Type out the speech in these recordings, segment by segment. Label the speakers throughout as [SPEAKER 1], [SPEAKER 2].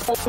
[SPEAKER 1] Hello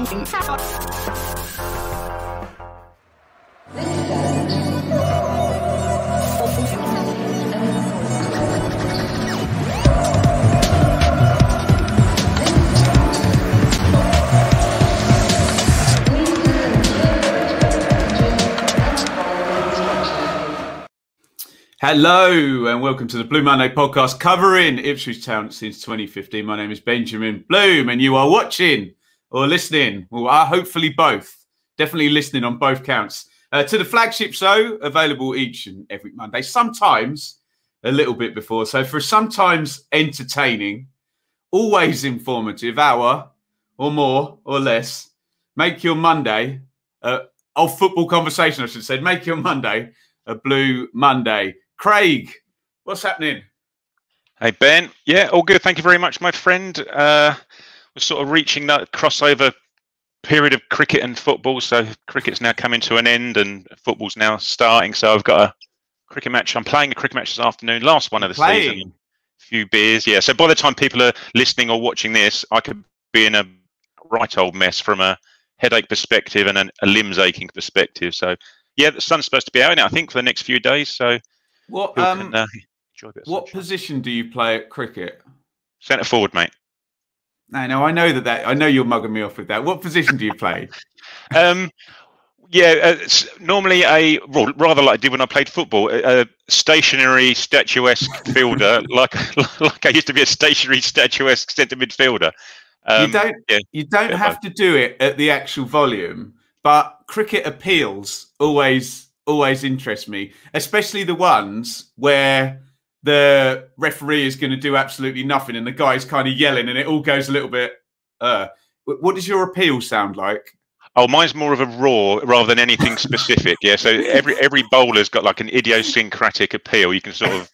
[SPEAKER 1] and welcome to the Blue Monday podcast covering Ipswich Town since 2015. My name is Benjamin Bloom and you are watching or listening, well, hopefully both, definitely listening on both counts, to the flagship show available each and every Monday, sometimes a little bit before. So for sometimes entertaining, always informative hour or more or less, make your Monday, of football conversation I should say, make your Monday a Blue Monday. Craig, what's happening?
[SPEAKER 2] Hey, Ben. Yeah, all good. Thank you very much, my friend. We're sort of reaching that crossover period of cricket and football. So cricket's now coming to an end and football's now starting. So I've got a cricket match. I'm playing a cricket match this afternoon, last one of the season. A few beers, yeah. So by the time people are listening or watching this, I could be in a right old mess from a headache perspective and a limbs aching perspective. So, yeah, the sun's supposed to be out now, I think, for the next few days. So
[SPEAKER 1] what position do you play at cricket?
[SPEAKER 2] Centre forward, mate.
[SPEAKER 1] No, I know that. I know you're mugging me off with that. What position do you play?
[SPEAKER 2] Normally rather like I did when I played football, a stationary, statuesque fielder, like I used to be a stationary, statuesque centre midfielder.
[SPEAKER 1] You don't have to do it at the actual volume, but cricket appeals always interest me, especially the ones where the referee is going to do absolutely nothing and the guy's kind of yelling and it all goes a little bit. What does your appeal sound like?
[SPEAKER 2] Oh, mine's more of a roar rather than anything specific. Yeah, so every bowler's got like an idiosyncratic appeal. You can sort of,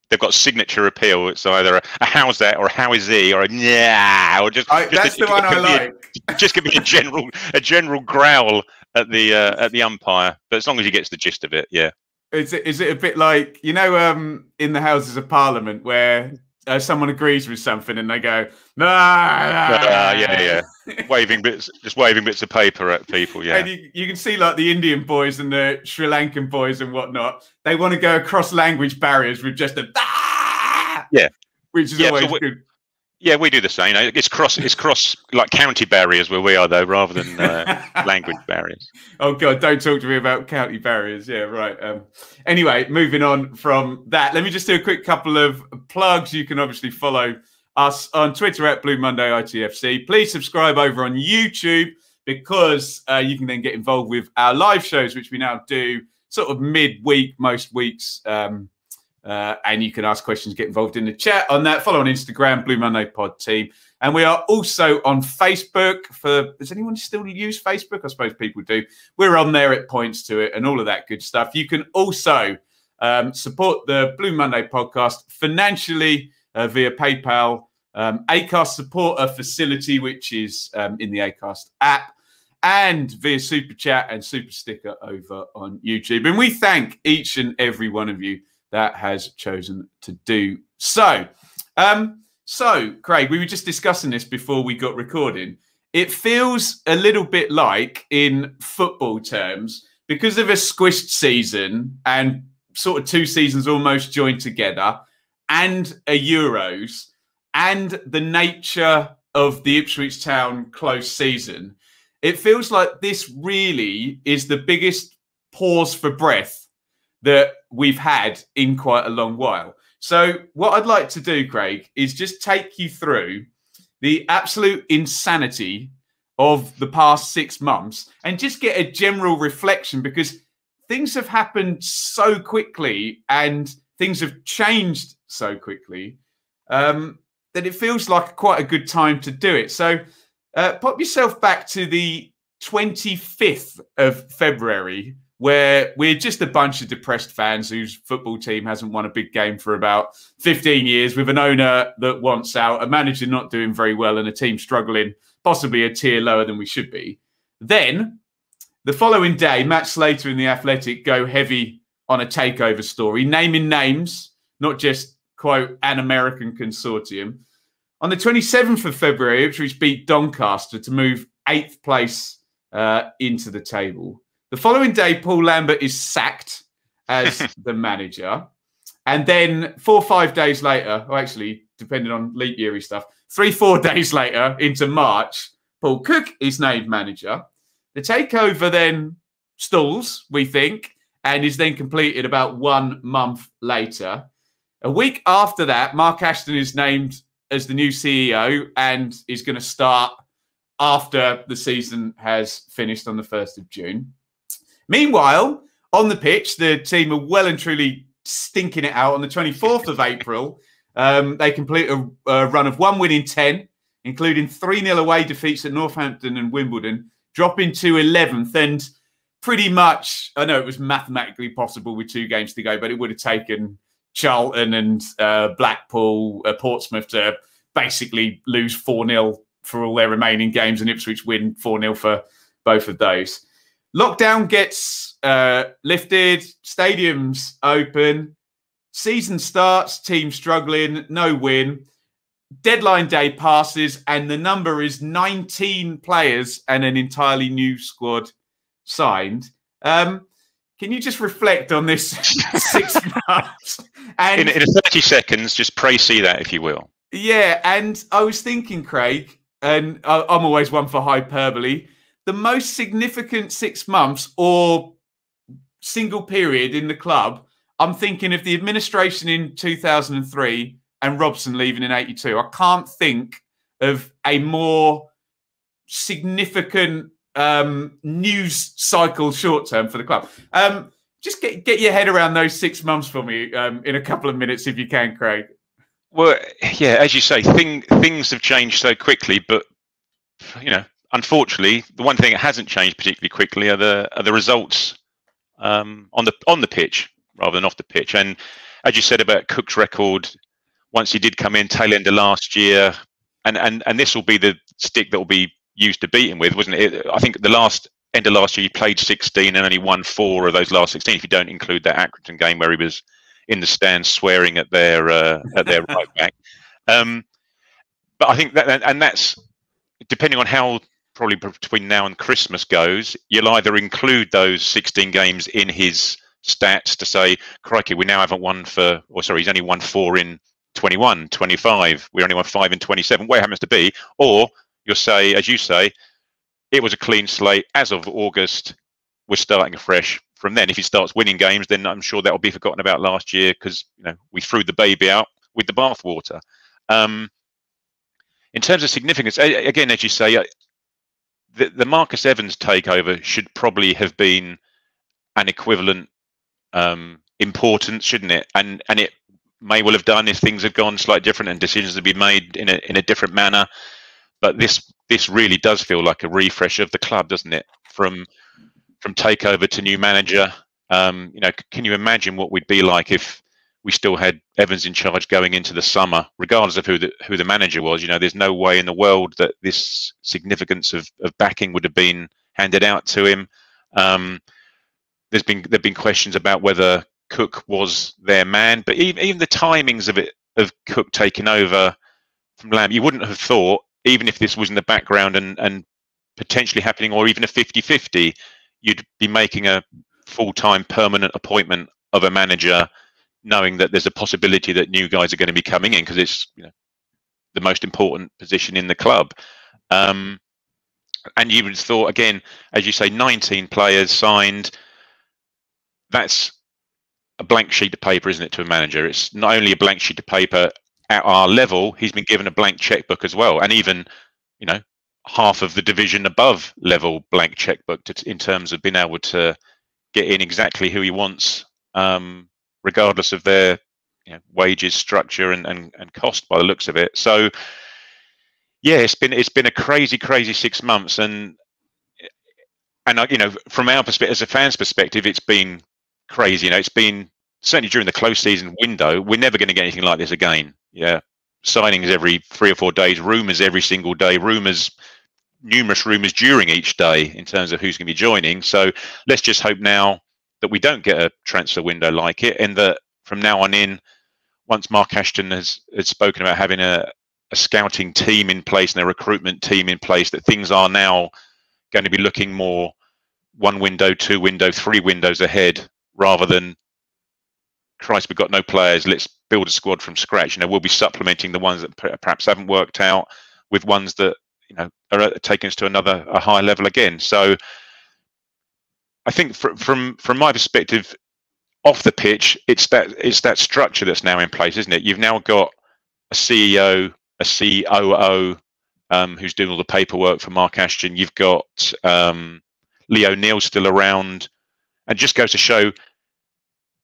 [SPEAKER 2] they've got signature appeal. It's either a how's that or how is he or a yeah or
[SPEAKER 1] that's the one I like.
[SPEAKER 2] Just give me a general growl at the umpire, but as long as he gets the gist of it, yeah.
[SPEAKER 1] Is it a bit like, you know, in the Houses of Parliament where someone agrees with something and they go,
[SPEAKER 2] yeah, waving bits of paper at people, yeah.
[SPEAKER 1] And you can see like the Indian boys and the Sri Lankan boys and whatnot. They want to go across language barriers with just a
[SPEAKER 2] yeah,
[SPEAKER 1] which is always good.
[SPEAKER 2] Yeah, we do the same. It's cross like county barriers where we are though, rather than language barriers.
[SPEAKER 1] Oh God, don't talk to me about county barriers. Yeah, right. Anyway, moving on from that, let me just do a quick couple of plugs. You can obviously follow us on Twitter at Blue Monday ITFC. Please subscribe over on YouTube because you can then get involved with our live shows, which we now do sort of midweek, most weeks. And you can ask questions, get involved in the chat on that. Follow on Instagram, Blue Monday Pod Team. And we are also on Facebook. Does anyone still use Facebook? I suppose people do. We're on there, it points to it and all of that good stuff. You can also support the Blue Monday podcast financially via PayPal, Acast supporter facility, which is in the Acast app, and via Super Chat and Super Sticker over on YouTube. And we thank each and every one of you that has chosen to do so. So, Craig, we were just discussing this before we got recording. It feels a little bit like, in football terms, because of a squished season and sort of 2 seasons almost joined together, and a Euros, and the nature of the Ipswich Town close season, it feels like this really is the biggest pause for breath that we've had in quite a long while. So what I'd like to do, Craig, is just take you through the absolute insanity of the past 6 months and just get a general reflection, because things have happened so quickly and things have changed so quickly that it feels like quite a good time to do it. So pop yourself back to the 25th of February, where we're just a bunch of depressed fans whose football team hasn't won a big game for about 15 years, with an owner that wants out, a manager not doing very well, and a team struggling, possibly a tier lower than we should be. Then, the following day, Matt Slater and The Athletic go heavy on a takeover story, naming names, not just, quote, an American consortium. On the 27th of February, Ipswich beat Doncaster to move 8th place into the table. The following day, Paul Lambert is sacked as the manager. And then 4 or 5 days later, or actually, depending on leap year stuff, 3-4 days later into March, Paul Cook is named manager. The takeover then stalls, we think, and is then completed about 1 month later. A week after that, Mark Ashton is named as the new CEO and is going to start after the season has finished on the 1st of June. Meanwhile, on the pitch, the team are well and truly stinking it out. On the 24th of April, they complete a run of 1 win in 10, including 3-0 away defeats at Northampton and Wimbledon, dropping to 11th. And pretty much, I know it was mathematically possible with 2 games to go, but it would have taken Charlton and Blackpool, Portsmouth to basically lose 4-0 for all their remaining games, and Ipswich win 4-0 for both of those. Lockdown gets lifted, stadiums open, season starts, team struggling, no win. Deadline day passes, and the number is 19 players and an entirely new squad signed. Can you just reflect on this 6 months? And
[SPEAKER 2] in 30 seconds, just see that, if you will.
[SPEAKER 1] Yeah, and I was thinking, Craig, and I'm always one for hyperbole, the most significant 6 months or single period in the club, I'm thinking of the administration in 2003 and Robson leaving in 82. I can't think of a more significant news cycle short term for the club. Just get your head around those 6 months for me in a couple of minutes, if you can, Craig.
[SPEAKER 2] Well, yeah, as you say, things have changed so quickly, but unfortunately, the one thing that hasn't changed particularly quickly are the results on the pitch rather than off the pitch. And as you said about Cook's record, once he did come in tail end of last year, and this will be the stick that will be used to beat him with, wasn't it? I think the end of last year he played 16 and only won 4 of those last 16. If you don't include that Accrington game where he was in the stands swearing at their right back. But I think that's depending on how probably between now and Christmas goes, you'll either include those 16 games in his stats to say, crikey, we now haven't won he's only won 4 in 21, 25. We only won 5 in 27, where it happens to be. Or you'll say, as you say, it was a clean slate. As of August, we're starting afresh. From then, if he starts winning games, then I'm sure that will be forgotten about last year because we threw the baby out with the bathwater. In terms of significance, again, as you say, the Marcus Evans takeover should probably have been an equivalent importance, shouldn't it? And it may well have done if things had gone slightly different and decisions had been made in a different manner. But this really does feel like a refresh of the club, doesn't it? From takeover to new manager. Can you imagine what we'd be like if we still had Evans in charge going into the summer, regardless of who the manager was? There's no way in the world that this significance of backing would have been handed out to him. There've been questions about whether Cook was their man, but even the timings of Cook taking over from Lamb, you wouldn't have thought, even if this was in the background and potentially happening, or even a 50-50, you'd be making a full-time permanent appointment of a manager, knowing that there's a possibility that new guys are going to be coming in because it's the most important position in the club. And you would have thought, again, as you say, 19 players signed. That's a blank sheet of paper, isn't it, to a manager? It's not only a blank sheet of paper at our level, he's been given a blank checkbook as well. And even, half of the division above level blank checkbook in terms of being able to get in exactly who he wants, regardless of their wages, structure, and cost by the looks of it. So, yeah, it's been a crazy 6 months, and from our perspective, as a fan's perspective, it's been crazy. It's been certainly during the close season window. We're never going to get anything like this again. Yeah, signings every 3 or 4 days, rumours every single day, numerous rumours during each day in terms of who's going to be joining. So let's just hope now that we don't get a transfer window like it, and that from now on in, once Mark Ashton has spoken about having a a scouting team in place and a recruitment team in place, that things are now going to be looking more 1 window, 2 window, 3 windows ahead, rather than, Christ, we've got no players, let's build a squad from scratch. We'll be supplementing the ones that perhaps haven't worked out with ones that are taking us to a higher level again. So I think from my perspective, off the pitch, it's that structure that's now in place, isn't it? You've now got a CEO, a COO, who's doing all the paperwork for Mark Ashton. You've got Lee O'Neill still around, and just goes to show,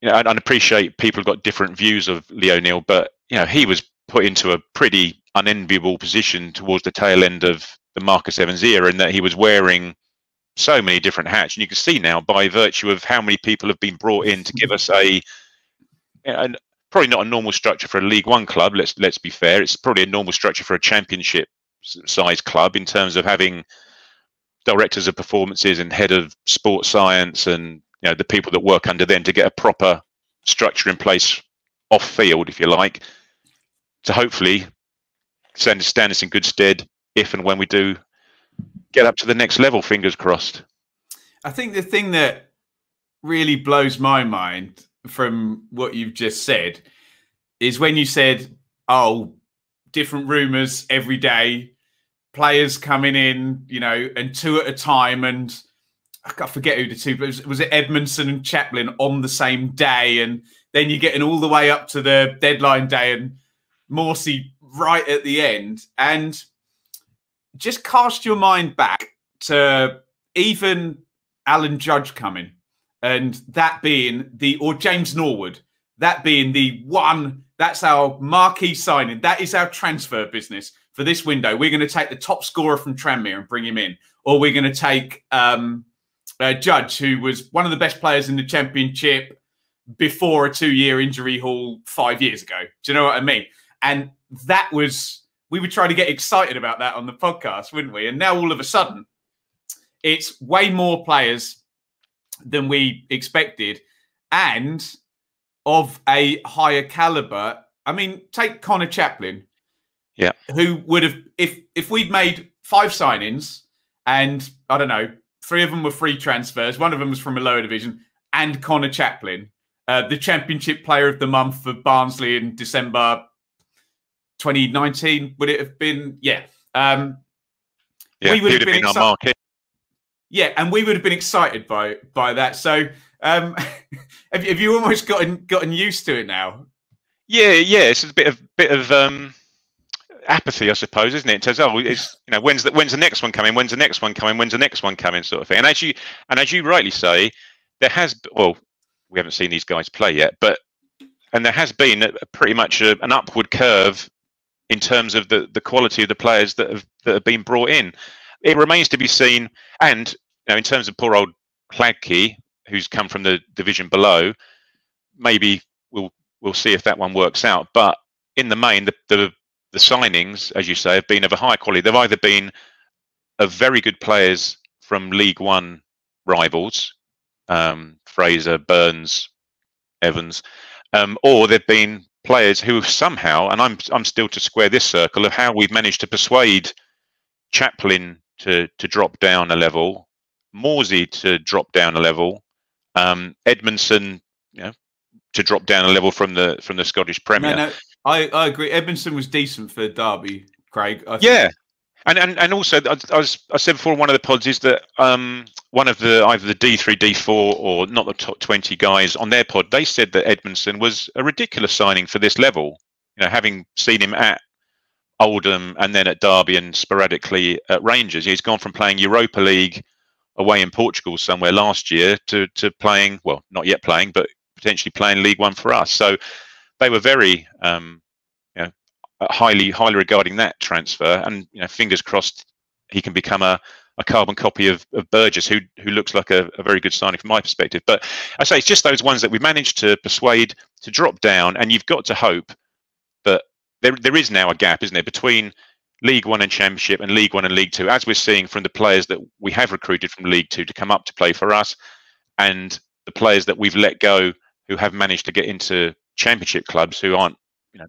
[SPEAKER 2] and I appreciate people have got different views of Lee O'Neill, but he was put into a pretty unenviable position towards the tail end of the Marcus Evans era, in that he was wearing so many different hats, and you can see now by virtue of how many people have been brought in to give us and probably not a normal structure for a League One club. Let's be fair; it's probably a normal structure for a Championship size club, in terms of having directors of performances and head of sports science, and the people that work under them, to get a proper structure in place off field, if you like, to hopefully stand us in good stead if and when we do get up to the next level. Fingers crossed.
[SPEAKER 1] I think the thing that really blows my mind from what you've just said is when you said, oh, different rumours every day, players coming in, and 2 at a time, and I forget who the 2, but was it Edmondson and Chaplin on the same day, and then you're getting all the way up to the deadline day and Morsey right at the end. And just cast your mind back to even Alan Judge coming, and that being or James Norwood, that being the one, that's our marquee signing. That is our transfer business for this window. We're going to take the top scorer from Tranmere and bring him in, or we're going to take Judge, who was one of the best players in the Championship before a 2-year injury haul 5 years ago. Do you know what I mean? And that was, we would try to get excited about that on the podcast, wouldn't we? And now all of a sudden, it's way more players than we expected, and of a higher caliber. I mean, take Connor Chaplin, who would have, if we'd made 5 signings, and I don't know, 3 of them were free transfers, 1 of them was from a lower division, and Connor Chaplin, the Championship Player of the Month for Barnsley in December 2019, would it have been? Yeah. We would have been our market. Yeah, and we would have been excited by that. So have you almost gotten used to it now? Yeah.
[SPEAKER 2] It's a bit of apathy, I suppose, isn't it? It says, oh, it's when's the next one coming? When's the next one coming? When's the next one coming? Sort of thing. And as you rightly say, there has, well, we haven't seen these guys play yet, and there has been pretty much an upward curve in terms of the quality of the players that have been brought in. It remains to be seen, and in terms of poor old Hladky, who's come from the division below, maybe we'll see if that one works out. But in the main, the signings, as you say, have been of a high quality. They've either been of very good players from League One rivals, Fraser, Burns, Evans, or they've been players who have somehow, and I'm still to square this circle of how we've managed to persuade Chaplin to drop down a level, Morsey to drop down a level, Edmondson, to drop down a level from the Scottish Premier.
[SPEAKER 1] No, I agree. Edmondson was decent for Derby, Craig.
[SPEAKER 2] And also, I said before, one of the pods is that one of either the D3, D4, or not the top 20 guys on their pod, they said that Edmondson was a ridiculous signing for this level. Having seen him at Oldham and then at Derby and sporadically at Rangers, he's gone from playing Europa League away in Portugal somewhere last year to playing, well, not yet playing, but potentially playing League One for us. So they were very highly regarding that transfer, and fingers crossed he can become a carbon copy of Burgess, who looks like a very good signing from my perspective. But I say it's just those ones that we managed to persuade to drop down, and you've got to hope that there is now a gap, isn't there, between League One and Championship and League One and League Two, as we're seeing from the players that we have recruited from League Two to come up to play for us, and the players that we've let go who have managed to get into Championship clubs who aren't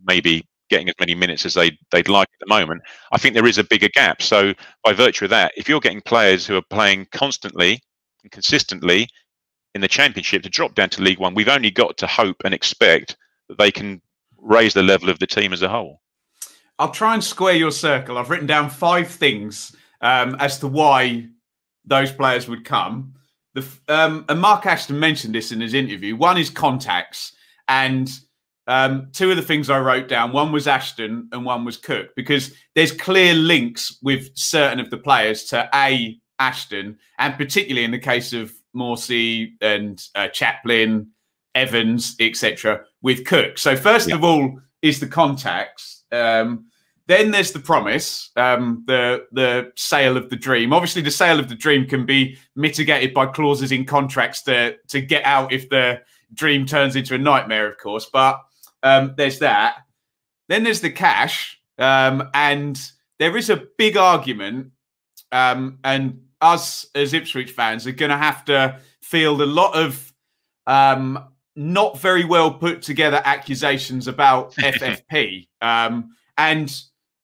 [SPEAKER 2] maybe getting as many minutes as they'd like at the moment. I think there is a bigger gap. So by virtue of that, if you're getting players who are playing constantly and consistently in the Championship to drop down to League One, we've only got to hope and expect that they can raise the level of the team as a whole.
[SPEAKER 1] I'll try and square your circle. I've written down 5 things as to why those players would come. And Mark Ashton mentioned this in his interview. One is contacts. And 2 of the things I wrote down, one was Ashton and one was Cook, because there's clear links with certain of the players to Ashton, and particularly in the case of Morsey and Chaplin, Evans, etc., with Cook. So first of all is the contacts. Then there's the promise, the sale of the dream. Obviously, the sale of the dream can be mitigated by clauses in contracts to get out if the dream turns into a nightmare, of course. But there's that. Then there's the cash. And there is a big argument. And us as Ipswich fans are going to have to field a lot of not very well put together accusations about FFP. And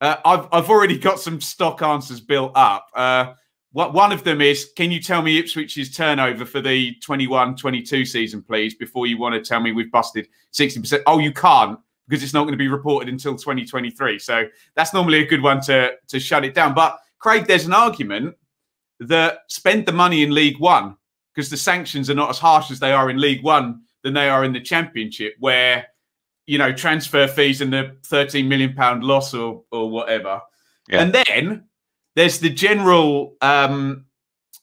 [SPEAKER 1] I've already got some stock answers built up. One of them is, can you tell me Ipswich's turnover for the 21-22 season, please, before you want to tell me we've busted 60%? Oh, you can't, because it's not going to be reported until 2023. So that's normally a good one to shut it down. But, Craig, there's an argument that spend the money in League One, because the sanctions are not as harsh as they are in League One than they are in the Championship, where, you know, transfer fees and the £13 million loss or whatever. Yeah. And then there's the general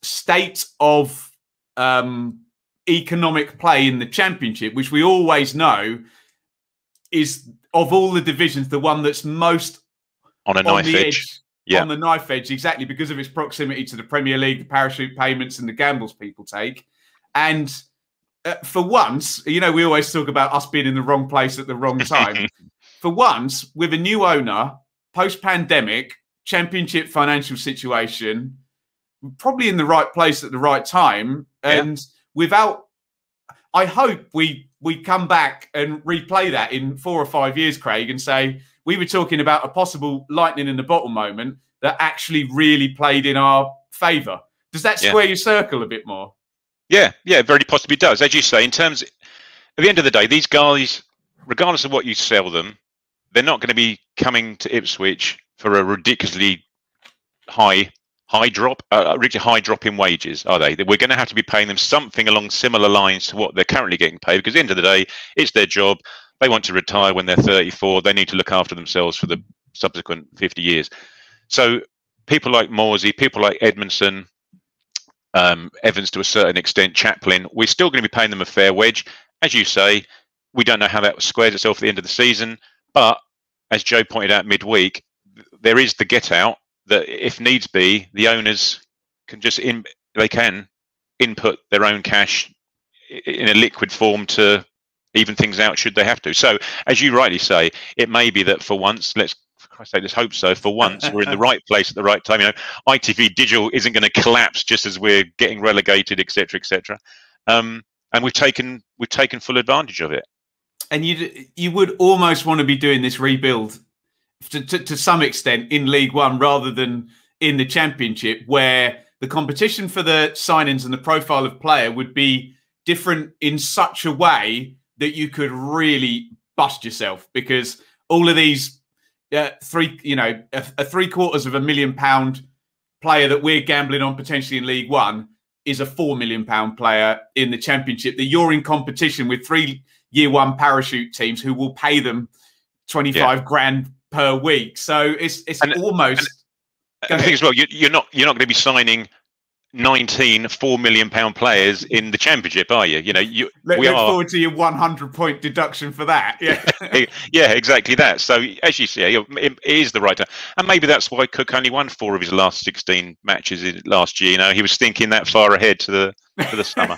[SPEAKER 1] state of economic play in the Championship, which we always know is, of all the divisions, the one that's most
[SPEAKER 2] on a knife edge. Yeah.
[SPEAKER 1] On the knife edge, exactly, because of its proximity to the Premier League, the parachute payments and the gambles people take. And for once, you know, we always talk about us being in the wrong place at the wrong time. For once, with a new owner, post-pandemic, Championship financial situation, probably in the right place at the right time. And without, I hope we come back and replay that in 4 or 5 years, Craig, and say, we were talking about a possible lightning in the bottle moment that actually really played in our favour. Does that square your circle a bit more?
[SPEAKER 2] Yeah, it very possibly does. As you say, in terms, at the end of the day, these guys, regardless of what you sell them, they're not going to be coming to Ipswich for a ridiculously high drop in wages, are they? We're going to have to be paying them something along similar lines to what they're currently getting paid, because at the end of the day, it's their job. They want to retire when they're 34. They need to look after themselves for the subsequent 50 years. So people like Morsey, people like Edmondson, Evans to a certain extent, Chaplin, we're still going to be paying them a fair wage. As you say, we don't know how that squares itself at the end of the season. But as Joe pointed out midweek, there is the get out that if needs be, the owners can just input their own cash in a liquid form to even things out should they have to. So, as you rightly say, it may be that for once, let's hope so. For once, we're in the right place at the right time. You know, ITV Digital isn't going to collapse just as we're getting relegated, etc., etc. And we've taken full advantage of it.
[SPEAKER 1] And you would almost want to be doing this rebuild to some extent in League One rather than in the Championship, where the competition for the signings and the profile of player would be different in such a way that you could really bust yourself, because all of these a £750,000 player that we're gambling on potentially in League One is a £4 million player in the Championship that you're in competition with 3 Year One parachute teams who will pay them 25 grand per week. So it's almost.
[SPEAKER 2] And the thing as well, you're not going to be signing 19 £4 million players in the Championship, are you? You know,
[SPEAKER 1] look forward to your 100-point deduction for that. Yeah,
[SPEAKER 2] yeah, exactly that. So as you say, it is the right time, and maybe that's why Cook only won 4 of his last 16 matches last year. You know, he was thinking that far ahead to the summer.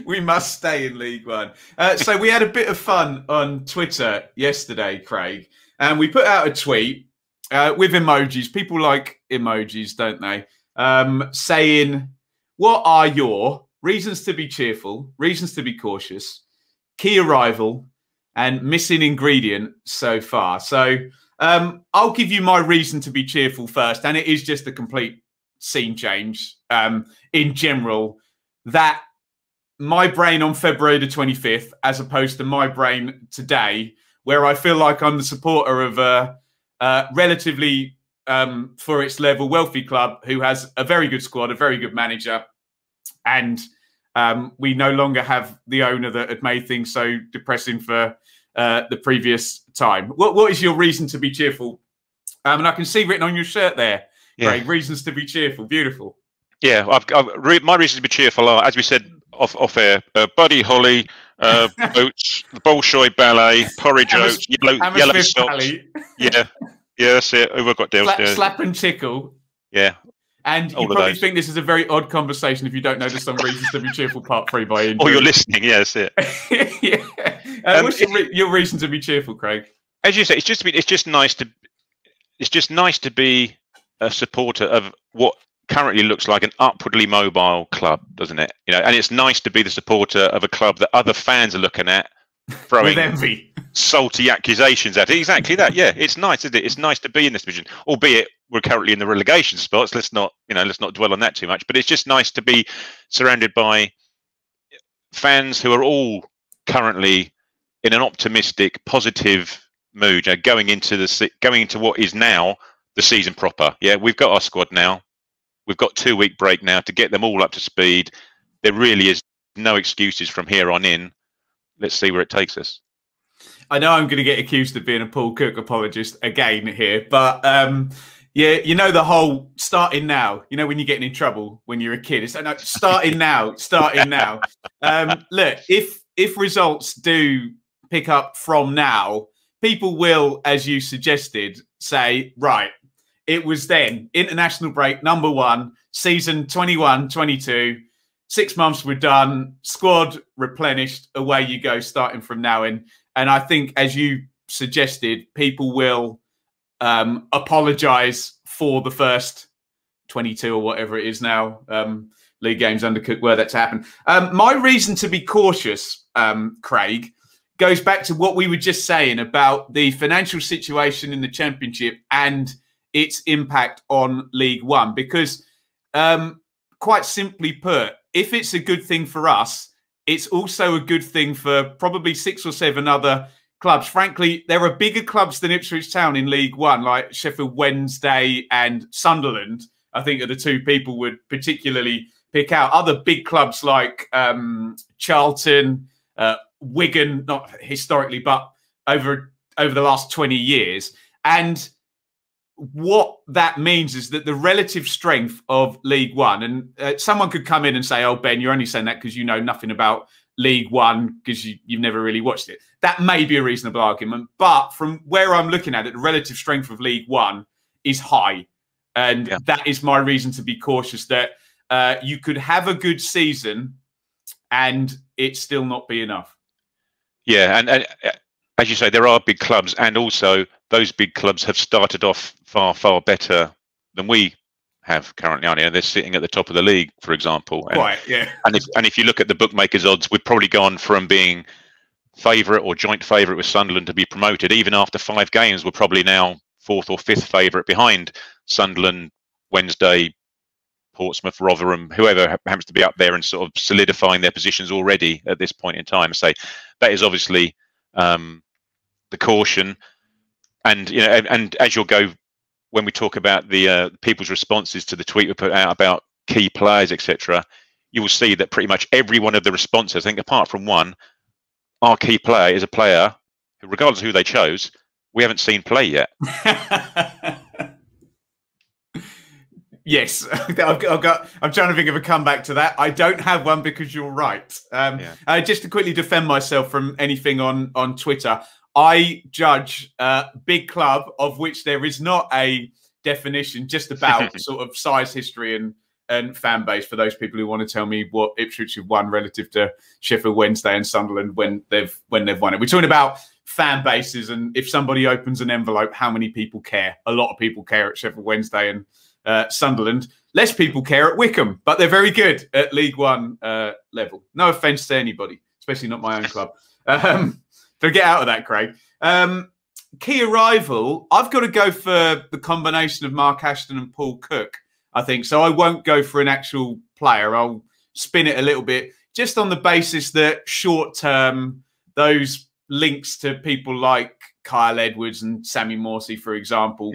[SPEAKER 1] We must stay in League One. So we had a bit of fun on Twitter yesterday, Craig, and we put out a tweet with emojis. People like emojis, don't they? Saying, what are your reasons to be cheerful, reasons to be cautious, key arrival, and missing ingredient so far. So I'll give you my reason to be cheerful first, and it is just a complete scene change in general. That my brain on February the 25th, as opposed to my brain today, where I feel like I'm the supporter of a relatively, for its level, wealthy club who has a very good squad, a very good manager, and we no longer have the owner that had made things so depressing for the previous time. What is your reason to be cheerful? And I can see written on your shirt there, Craig, reasons to be cheerful. Beautiful.
[SPEAKER 2] Yeah, my reasons to be cheerful are, as we said off air, Buddy Holly, oats, the Bolshoi Ballet, porridge oats, yellow socks. Yeah, that's it. Who have got deals?
[SPEAKER 1] Slap and tickle.
[SPEAKER 2] Yeah.
[SPEAKER 1] And you probably think this is a very odd conversation if you don't know the song Reasons to be Cheerful Part 3 by Ian.
[SPEAKER 2] Or you're listening, yeah, that's it.
[SPEAKER 1] What's your reason to be cheerful, Craig?
[SPEAKER 2] As you say, it's just nice to be a supporter of what currently looks like an upwardly mobile club, doesn't it? And it's nice to be the supporter of a club that other fans are looking at, throwing
[SPEAKER 1] with envy,
[SPEAKER 2] salty accusations at it. Exactly that. Yeah, it's nice, isn't it? It's nice to be in this division, albeit we're currently in the relegation spots. Let's not dwell on that too much. But it's just nice to be surrounded by fans who are all currently in an optimistic, positive mood, going into what is now the season proper. Yeah, we've got our squad now. We've got 2-week break now to get them all up to speed. There really is no excuses from here on in. Let's see where it takes us.
[SPEAKER 1] I know I'm going to get accused of being a Paul Cook apologist again here, but yeah, the whole starting now. When you're getting in trouble when you're a kid, it's no, starting now, starting now. Look, if results do pick up from now, people will, as you suggested, say, right, it was then international break number 1, season 21-22. 6 months were done, squad replenished, away you go, starting from now in. And I think, as you suggested, people will apologise for the first 22 or whatever it is now, league games undercooked, were that to happen. My reason to be cautious, Craig, goes back to what we were just saying about the financial situation in the Championship and its impact on League One. Because, quite simply put, if it's a good thing for us, it's also a good thing for probably 6 or 7 other clubs. Frankly, there are bigger clubs than Ipswich Town in League One, like Sheffield Wednesday and Sunderland, I think are the 2 people would particularly pick out. Other big clubs like Charlton, Wigan, not historically, but over the last 20 years. And what that means is that the relative strength of League One, and someone could come in and say, oh, Ben, you're only saying that because you know nothing about League One because you've never really watched it. That may be a reasonable argument. But from where I'm looking at it, the relative strength of League One is high. And that is my reason to be cautious that you could have a good season and it still not be enough. Yeah,
[SPEAKER 2] and as you say, there are big clubs, and also those big clubs have started off far, far better than we have currently. They're sitting at the top of the league, for example. And,
[SPEAKER 1] right, yeah.
[SPEAKER 2] And if you look at the bookmakers' odds, we've probably gone from being favourite or joint favourite with Sunderland to be promoted. Even after 5 games, we're probably now 4th or 5th favourite behind Sunderland, Wednesday, Portsmouth, Rotherham, whoever happens to be up there and sort of solidifying their positions already at this point in time. So that is obviously the caution. And and as you'll go, when we talk about the people's responses to the tweet we put out about key players, etc., you will see that pretty much every one of the responses, I think apart from one, our key player is a player who, regardless of who they chose, we haven't seen play yet.
[SPEAKER 1] Yes, I'm trying to think of a comeback to that. I don't have one because you're right. Just to quickly defend myself from anything on Twitter, I judge big club, of which there is not a definition, just about sort of size, history, and fan base. For those people who want to tell me what Ipswich have won relative to Sheffield Wednesday and Sunderland when they've won it, we're talking about fan bases. And if somebody opens an envelope, how many people care? A lot of people care at Sheffield Wednesday and Sunderland. Less people care at Wycombe, but they're very good at League One level. No offence to anybody, especially not my own club. So get out of that, Craig. Key arrival, I've got to go for the combination of Mark Ashton and Paul Cook, I think. So I won't go for an actual player. I'll spin it a little bit, just on the basis that short term, those links to people like Kyle Edwards and Sammy Morsey, for example,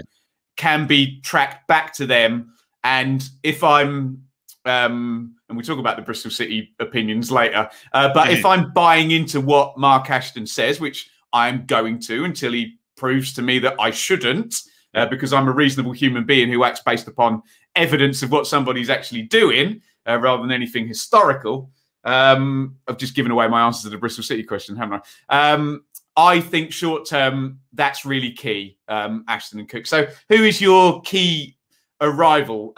[SPEAKER 1] can be tracked back to them. And if I'm, and we'll talk about the Bristol City opinions later, but if I'm buying into what Mark Ashton says, which I'm going to until he proves to me that I shouldn't, because I'm a reasonable human being who acts based upon evidence of what somebody's actually doing rather than anything historical. I've just given away my answer to the Bristol City question, haven't I? I think short term, that's really key, Ashton and Cook. So who is your key arrival?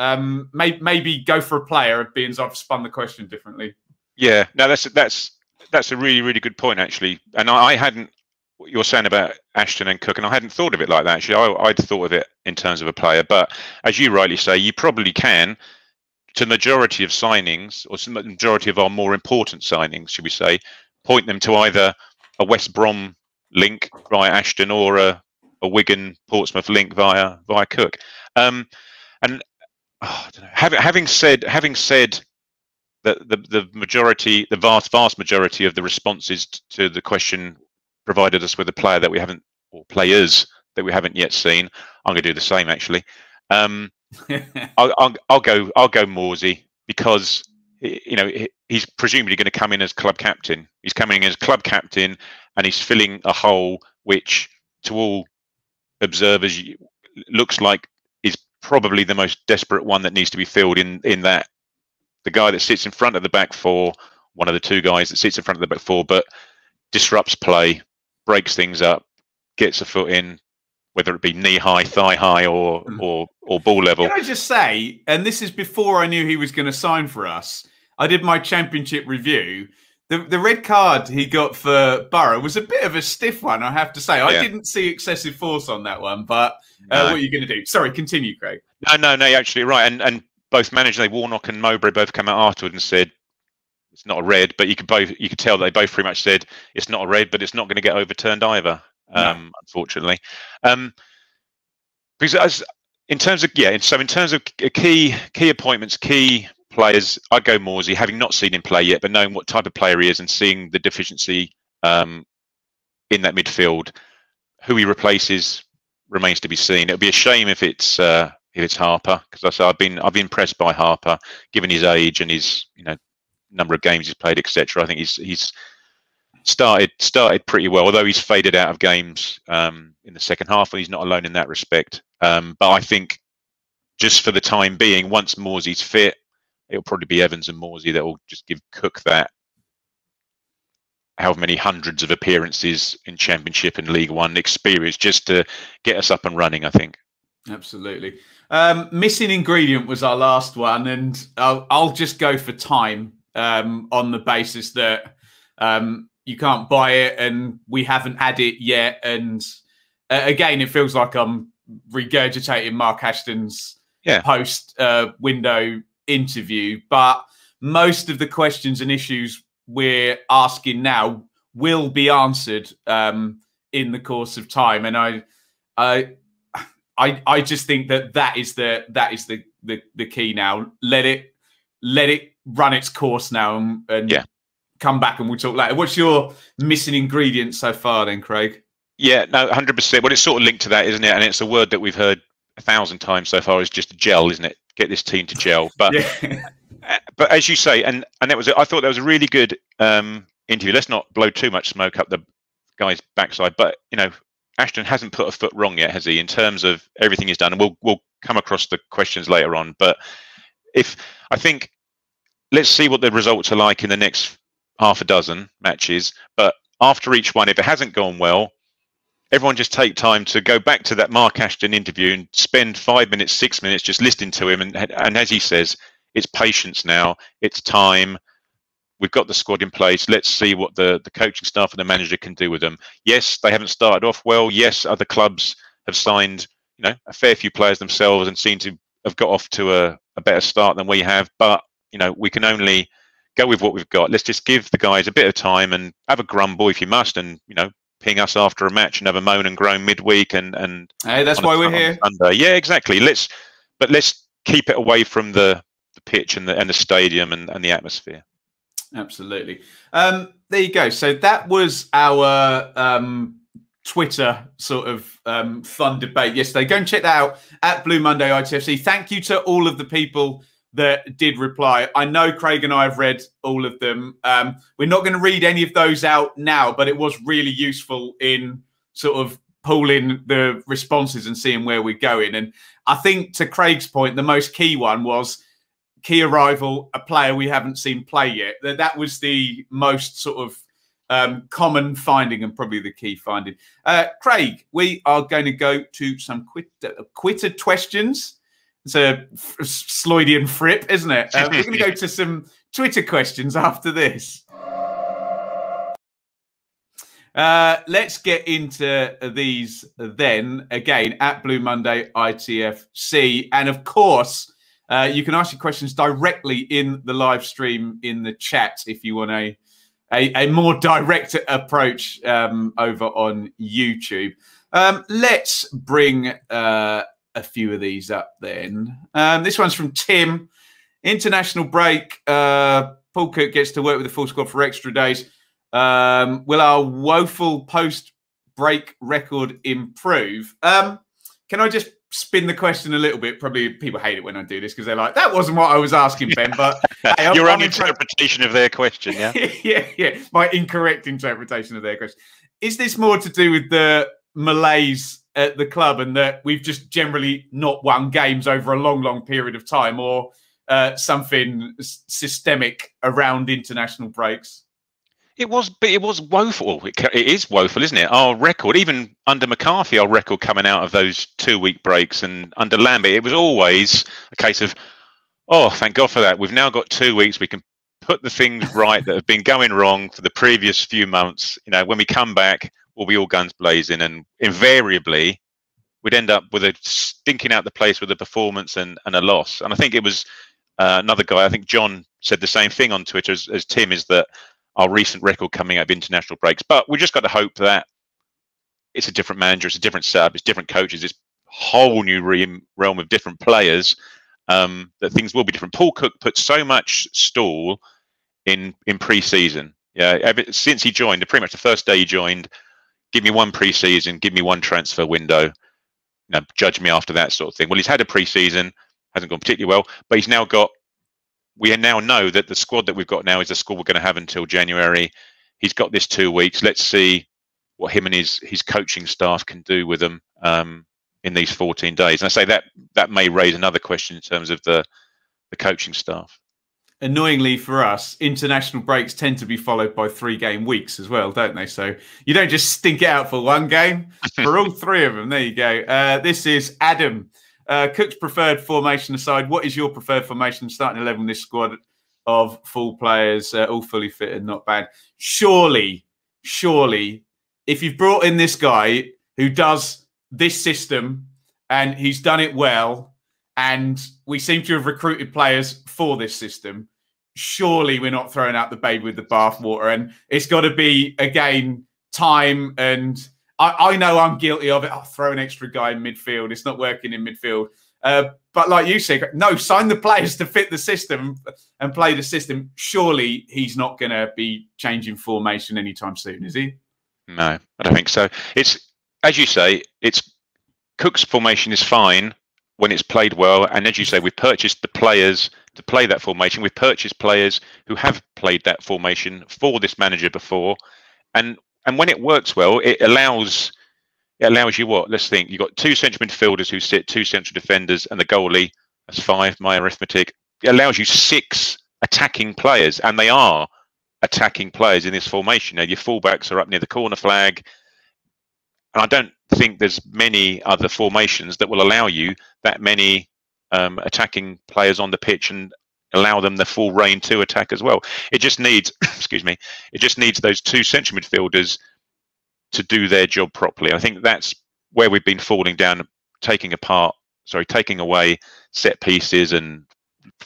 [SPEAKER 1] Maybe go for a player, being as I've spun the question differently.
[SPEAKER 2] Yeah, no, that's a really, really good point, actually. And I hadn't, what you're saying about Ashton and Cook, and I hadn't thought of it like that, actually. I'd thought of it in terms of a player. But as you rightly say, you probably can, to the majority of signings, or to the majority of our more important signings, should we say, point them to either a West Brom link via Ashton or a Wigan Portsmouth link via Cook. And I don't know, having said that the majority, the vast majority of the responses to the question provided us with a player that we haven't, or players that we haven't yet seen, I'm going to do the same, actually. I'll go Morsey, because he's presumably going to come in as club captain. He's coming in as club captain, and he's filling a hole which, to all observers, looks like is probably the most desperate one that needs to be filled. In that, the guy that sits in front of the back four, one of the two guys that sits in front of the back four, but disrupts play, breaks things up, gets a foot in, whether it be knee high, thigh high, or ball level.
[SPEAKER 1] Can I just say, and this is before I knew he was going to sign for us, I did my championship review. The red card he got for Borough was a bit of a stiff one, I have to say. I didn't see excessive force on that one, but what are you going to do? Sorry, continue, Craig.
[SPEAKER 2] No, you're actually right. And both managers, Warnock and Mowbray, both come out afterwards and said it's not a red, but you could tell they both pretty much said it's not a red, but it's not going to get overturned either. No. Unfortunately, because in terms of key appointments, key players, I'd go Morsey, having not seen him play yet, but knowing what type of player he is and seeing the deficiency in that midfield. Who he replaces remains to be seen. It'll be a shame if it's Harper, because I say I've been impressed by Harper, given his age and his number of games he's played, etc. I think he's started pretty well, although he's faded out of games in the second half, and he's not alone in that respect. But I think just for the time being, once Morsey's fit, it'll probably be Evans and Morsey that will just give Cook that however many hundreds of appearances in Championship and League One experience, just to get us up and running, I think.
[SPEAKER 1] Absolutely. Missing ingredient was our last one, and I'll just go for time on the basis that you can't buy it and we haven't had it yet. And again, it feels like I'm regurgitating Mark Ashton's post window interview, but most of the questions and issues we're asking now will be answered in the course of time. And I just think that is the key now. Let it run its course now, and come back and we'll talk later. What's your missing ingredient so far then, Craig? Yeah,
[SPEAKER 2] no, 100%. Well, it's sort of linked to that, isn't it? And it's a word that we've heard 1,000 times so far, is just gel, isn't it? Get this team to gel. But but as you say, and that was, I thought that was a really good interview. Let's not blow too much smoke up the guy's backside, but Ashton hasn't put a foot wrong yet, has he, in terms of everything he's done? And we'll come across the questions later on. But I think let's see what the results are like in the next half a dozen matches. But after each one, if it hasn't gone well, everyone just take time to go back to that Mark Ashton interview and spend 5 minutes, 6 minutes just listening to him. And as he says, it's patience now. It's time. We've got the squad in place. Let's see what the coaching staff and the manager can do with them. Yes, they haven't started off well. Yes, other clubs have signed, a fair few players themselves and seem to have got off to a better start than we have. But, we can only go with what we've got. Let's just give the guys a bit of time and have a grumble if you must, and, ping us after a match and have a moan and groan midweek and
[SPEAKER 1] hey, that's why we're here.
[SPEAKER 2] Sunday. Yeah, exactly. Let's keep it away from the pitch and the stadium and the atmosphere.
[SPEAKER 1] Absolutely. There you go. So that was our Twitter sort of fun debate yesterday. Go and check that out at Blue Monday ITFC. Thank you to all of the people that did reply. I know Craig and I have read all of them. We're not going to read any of those out now, but it was really useful in sort of pulling the responses and seeing where we're going. And I think to Craig's point, the most key one was key arrival, a player we haven't seen play yet. That was the most sort of common finding and probably the key finding. Craig, we are going to go to some quitted questions. It's a Sloydian frip, isn't it? We're going to go to some Twitter questions after this. Let's get into these then. Again, at Blue Monday ITFC. And of course, you can ask your questions directly in the live stream in the chat if you want a more direct approach over on YouTube. Let's bring a few of these up then. This one's from Tim. International break. Paul Cook gets to work with the full squad for extra days. Will our woeful post-break record improve? Can I just spin the question a little bit? Probably people hate it when I do this because they're like, that wasn't what I was asking, Ben. But hey,
[SPEAKER 2] your own interpretation of their question, yeah?
[SPEAKER 1] yeah. My incorrect interpretation of their question. Is this more to do with the malaise at the club and that we've just generally not won games over a long period of time, or something systemic around international breaks?
[SPEAKER 2] It was woeful. It is woeful, isn't it? Our record, even under McCarthy, our record coming out of those 2-week breaks, and under Lambert, it was always a case of, oh, thank God for that. We've now got 2 weeks. We can put the things right that have been going wrong for the previous few months. You know, when we come back, we'll be all guns blazing, and invariably we'd end up with a stinking out the place with a performance and a loss. And I think it was another guy, I think John said the same thing on Twitter as Tim, is that our recent record coming out of international breaks. But we just got to hope that it's a different manager, it's a different setup, it's different coaches, it's a whole new realm of different players, that things will be different. Paul Cook put so much stall in pre-season. Yeah, since he joined, pretty much the first day he joined, give me one pre-season, give me one transfer window, you know, judge me after that sort of thing. Well, he's had a pre-season, hasn't gone particularly well, but he's now got, we now know that the squad that we've got now is the squad we're going to have until January. He's got this 2 weeks. Let's see what him and his coaching staff can do with them in these 14 days. And I say that may raise another question in terms of the coaching staff.
[SPEAKER 1] Annoyingly for us, international breaks tend to be followed by 3-game weeks as well, don't they? So you don't just stink it out for one game, for all 3 of them. There you go. This is Adam. Cook's preferred formation aside, what is your preferred formation starting 11 this squad of full players, all fully fit and not bad? Surely, if you've brought in this guy who does this system and he's done it well, and we seem to have recruited players for this system, surely we're not throwing out the baby with the bathwater. And it's got to be, again, time. And I know I'm guilty of it. I'll throw an extra guy in midfield. It's not working in midfield. But like you said, no, sign the players to fit the system and play the system. Surely he's not going to be changing formation anytime soon, is he?
[SPEAKER 2] No, I don't think so. It's, as you say, it's Cook's formation is fine when it's played well. And as you say, we've purchased the players to play that formation. We've purchased players who have played that formation for this manager before. And when it works well, it allows you what? Let's think. You've got 2 central midfielders who sit, 2 central defenders, and the goalie. That's 5, my arithmetic. It allows you 6 attacking players, and they are attacking players in this formation. Now, your fullbacks are up near the corner flag. And I don't think there's many other formations that will allow you that many attacking players on the pitch and allow them the full reign to attack as well. It just needs, excuse me, it just needs those 2 central midfielders to do their job properly. I think that's where we've been falling down, taking away set pieces and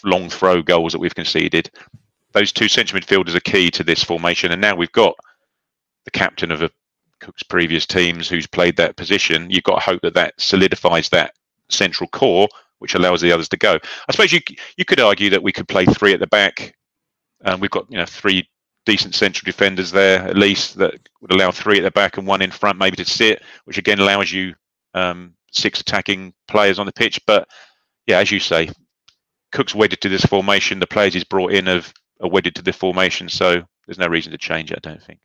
[SPEAKER 2] long throw goals that we've conceded. Those 2 central midfielders are key to this formation. And now we've got the captain of a Cook's previous teams who's played that position, you've got to hope that that solidifies that central core, which allows the others to go. I suppose you could argue that we could play three at the back. We've got three decent central defenders there at least that would allow three at the back and one in front maybe to sit, which again allows you 6 attacking players on the pitch. But yeah, as you say, Cook's wedded to this formation. The players he's brought in are wedded to the formation, so there's no reason to change it, I don't think.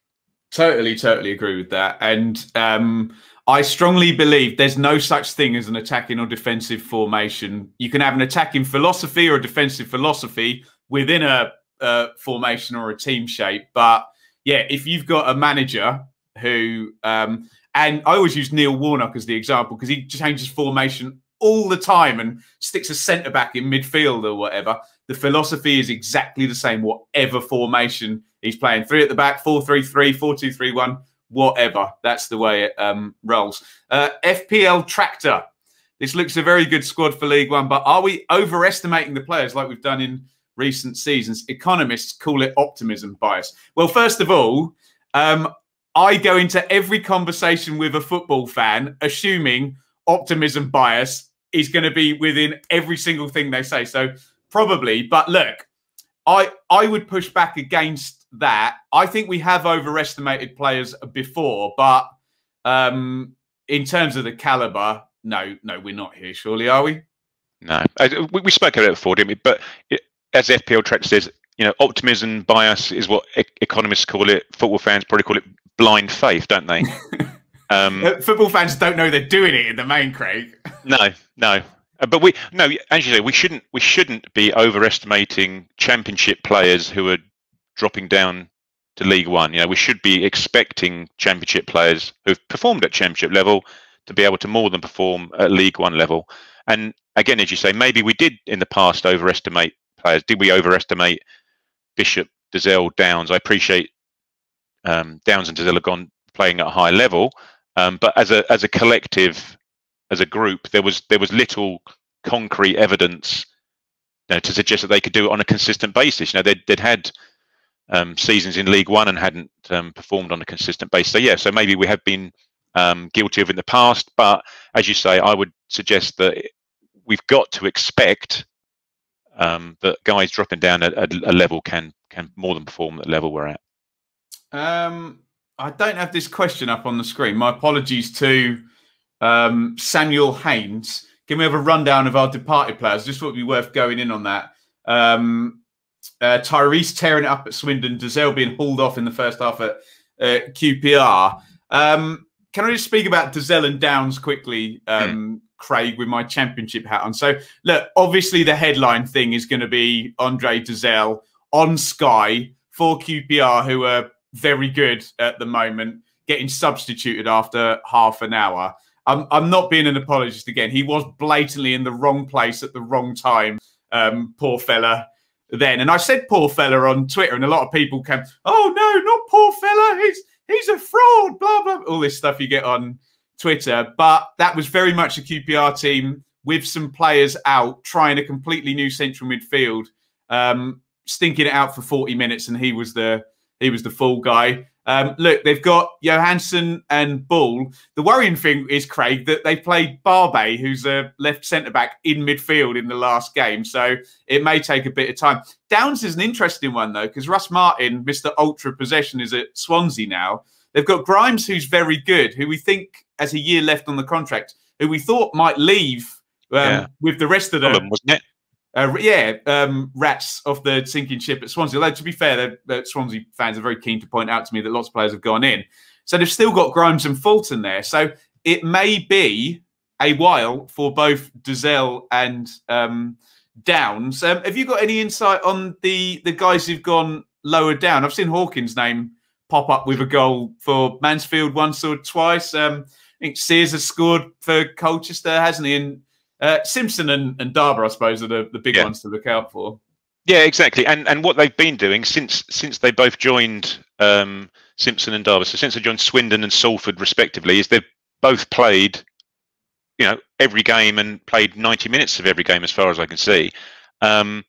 [SPEAKER 1] Totally agree with that. And I strongly believe there's no such thing as an attacking or defensive formation. You can have an attacking philosophy or a defensive philosophy within a formation or a team shape. But yeah, if you've got a manager who, and I always use Neil Warnock as the example because he changes formation all the time and sticks a centre back in midfield or whatever. The philosophy is exactly the same, whatever formation he's playing. 3 at the back, 4-3-3, 4-2-3-1, whatever. That's the way it rolls. FPL Tractor. This looks a very good squad for League One, but are we overestimating the players like we've done in recent seasons? Economists call it optimism bias. Well, first of all, I go into every conversation with a football fan assuming optimism bias is going to be within every single thing they say. So probably, but look, I would push back against that. I think we have overestimated players before, but in terms of the caliber, no, we're not here, surely, are we?
[SPEAKER 2] No, we spoke about it before, didn't we? But as FPL Track says, optimism bias is what economists call it. Football fans probably call it blind faith, don't they?
[SPEAKER 1] Football fans don't know they're doing it in the main, Craig.
[SPEAKER 2] No. But as you say, we shouldn't be overestimating Championship players who are dropping down to League One. We should be expecting Championship players who've performed at Championship level to be able to more than perform at League One level. And again, as you say, maybe we did in the past overestimate players. Did we overestimate Bishop, Dazelle, Downs? I appreciate Downs and Dazelle have gone playing at a high level, but as a collective, as a group, there was little concrete evidence to suggest that they could do it on a consistent basis. They'd had seasons in League One and hadn't performed on a consistent basis. So maybe we have been guilty of it in the past. But as you say, I would suggest that we've got to expect that guys dropping down a level can more than perform at the level we're at.
[SPEAKER 1] I don't have this question up on the screen. My apologies to Samuel Haynes. Can we have a rundown of our departed players? Just would be worth going in on that. Tyrese tearing it up at Swindon, Dazelle being hauled off in the first half at QPR. Can I just speak about Dazelle and Downs quickly, Craig, with my Championship hat on? So, look, obviously the headline thing is going to be Andre Dazelle on Sky for QPR, who are very good at the moment, getting substituted after half an hour. I'm not being an apologist again. He was blatantly in the wrong place at the wrong time, poor fella, then. And I said poor fella on Twitter, and a lot of people came, oh, no, not poor fella. He's a fraud, blah, blah, all this stuff you get on Twitter. But that was very much a QPR team with some players out, trying a completely new central midfield, stinking it out for 40 minutes, and he was the fall guy. Look, they've got Johansson and Bull. The worrying thing is, Craig, that they played Barbe, who's a left centre-back, in midfield in the last game. So it may take a bit of time. Downs is an interesting one, though, because Russ Martin, Mr. Ultra Possession, is at Swansea now. They've got Grimes, who's very good, who we think has a year left on the contract, who we thought might leave with the rest of them.
[SPEAKER 2] Wasn't it?
[SPEAKER 1] Rats off the sinking ship at Swansea. Although, to be fair, the Swansea fans are very keen to point out to me that lots of players have gone in. So they've still got Grimes and Fulton there. So it may be a while for both Dazelle and Downs. Have you got any insight on the guys who've gone lower down? I've seen Hawkins' name pop up with a goal for Mansfield once or twice. I think Sears has scored for Colchester, hasn't he? And Simpson and Darber, I suppose, are the big ones to look out for.
[SPEAKER 2] Yeah, exactly. And what they've been doing since they both joined Simpson and Darber, so since they joined Swindon and Salford respectively, is they've both played, every game and played 90 minutes of every game, as far as I can see. And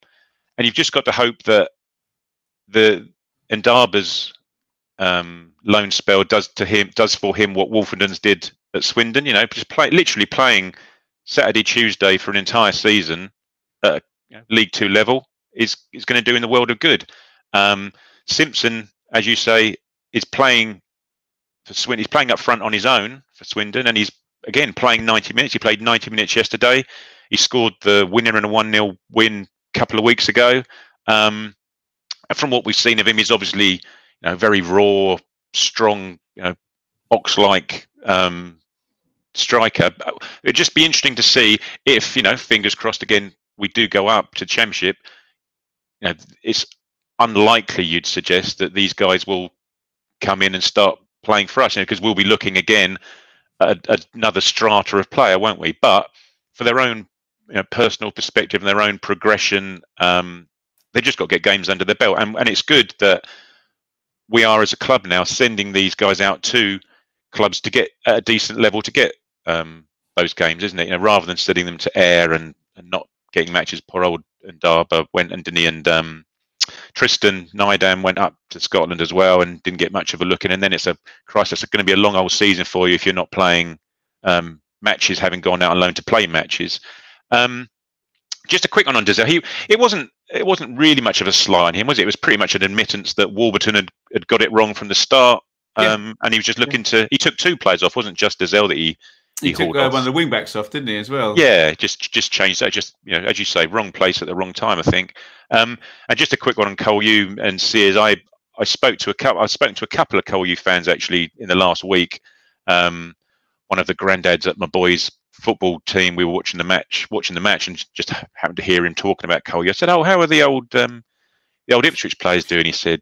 [SPEAKER 2] you've just got to hope that Darber's loan spell does for him what Wolverhampton's did at Swindon. You know, just literally playing Saturday, Tuesday for an entire season at League Two level is going to do in the world of good. Simpson, as you say, is playing for Swindon. He's playing up front on his own for Swindon, and he's again playing 90 minutes. He played 90 minutes yesterday. He scored the winner in a 1-0 win a couple of weeks ago. And from what we've seen of him, he's obviously very raw, strong, ox-like striker. It'd just be interesting to see if, fingers crossed again, we do go up to Championship. It's unlikely, you'd suggest, that these guys will come in and start playing for us, because we'll be looking again at another strata of player, won't we? But for their own personal perspective and their own progression, they've just got to get games under their belt. And it's good that we are, as a club now, sending these guys out to clubs to get at a decent level to get those games, isn't it? Rather than sending them to air and not getting matches. Poor old Ndaba went, and Denis and Tristan Nydam went up to Scotland as well and didn't get much of a look in. And then it's a crisis. It's going to be a long old season for you if you're not playing matches, having gone out on loan to play matches. Just a quick one on Dizelle. It wasn't really much of a sly on him, was it? It was pretty much an admittance that Warburton had got it wrong from the start. And he was just looking to. He took two players off. It wasn't just Dizelle that he
[SPEAKER 1] took one of the wing backs off, didn't he, as well?
[SPEAKER 2] Yeah, just changed that. Just as you say, wrong place at the wrong time, I think. And just a quick one on Cole U and Sears. I spoke to a couple. I've spoken to a couple of Cole U fans actually in the last week. One of the granddads at my boys' football team. We were watching the match, and just happened to hear him talking about Cole U. I said, "Oh, how are the old Ipswich players doing?" He said,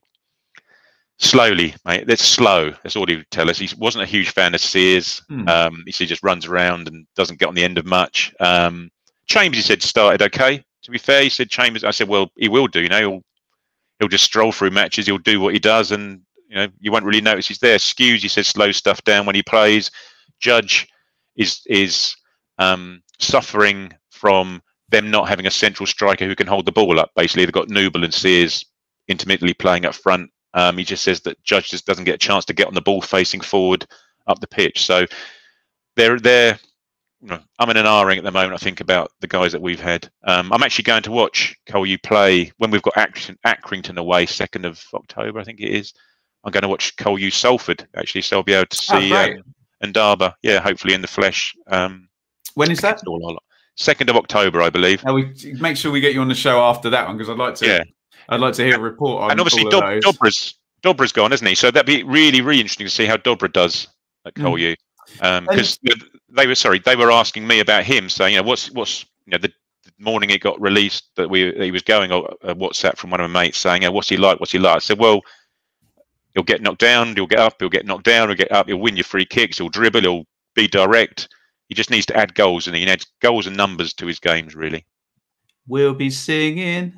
[SPEAKER 2] "Slowly, mate. That's slow." That's all he would tell us. He wasn't a huge fan of Sears. He said he just runs around and doesn't get on the end of much. Chambers, he said, started okay. To be fair, he said Chambers. I said, well, he will do. He'll just stroll through matches. He'll do what he does, and you won't really notice he's there. Skews, he said, slows stuff down when he plays. Judge is suffering from them not having a central striker who can hold the ball up. Basically, they've got Noble and Sears intermittently playing up front. He just says that Judge just doesn't get a chance to get on the ball facing forward up the pitch. So they're I'm in an R-ing at the moment, I think, about the guys that we've had. I'm actually going to watch Cole U play when we've got Accrington away, 2nd of October, I think it is. I'm going to watch Cole U Salford, actually, so I'll be able to see Ndaba, hopefully in the flesh.
[SPEAKER 1] When is that?
[SPEAKER 2] 2nd of October, I believe.
[SPEAKER 1] Now we make sure we get you on the show after that one, because I'd like to. Yeah. I'd like to hear a report on.
[SPEAKER 2] And obviously, Dobra's gone, isn't he? So that'd be really, really interesting to see how Dobra does at Cole U. Because they were asking me about him, saying, what's the morning it got released that he was going, a WhatsApp from one of my mates saying, what's he like? What's he like? I said, well, he'll get knocked down, he'll get up, he'll get knocked down, he'll get up, he'll win your free kicks, he'll dribble, he'll be direct. He just needs to add goals, and he adds goals and numbers to his games, really.
[SPEAKER 1] We'll be singing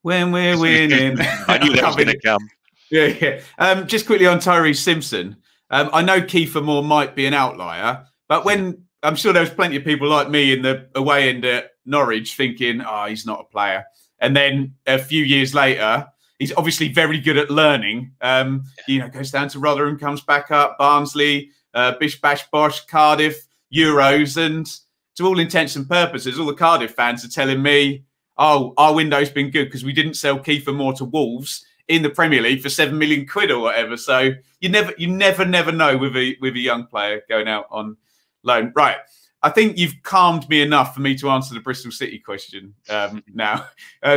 [SPEAKER 1] when we're winning.
[SPEAKER 2] I knew that was going to come.
[SPEAKER 1] Yeah. Just quickly on Tyree Simpson. I know Kiefer Moore might be an outlier, but when I'm sure there was plenty of people like me in the away end at Norwich thinking, he's not a player. And then a few years later, he's obviously very good at learning. Goes down to Rotherham, comes back up, Barnsley, Bish Bash Bosh, Cardiff, Euros. And to all intents and purposes, all the Cardiff fans are telling me, our window's been good because we didn't sell Kiefer Moore to Wolves in the Premier League for £7 million or whatever. So you never know with a young player going out on loan. Right. I think you've calmed me enough for me to answer the Bristol City question now.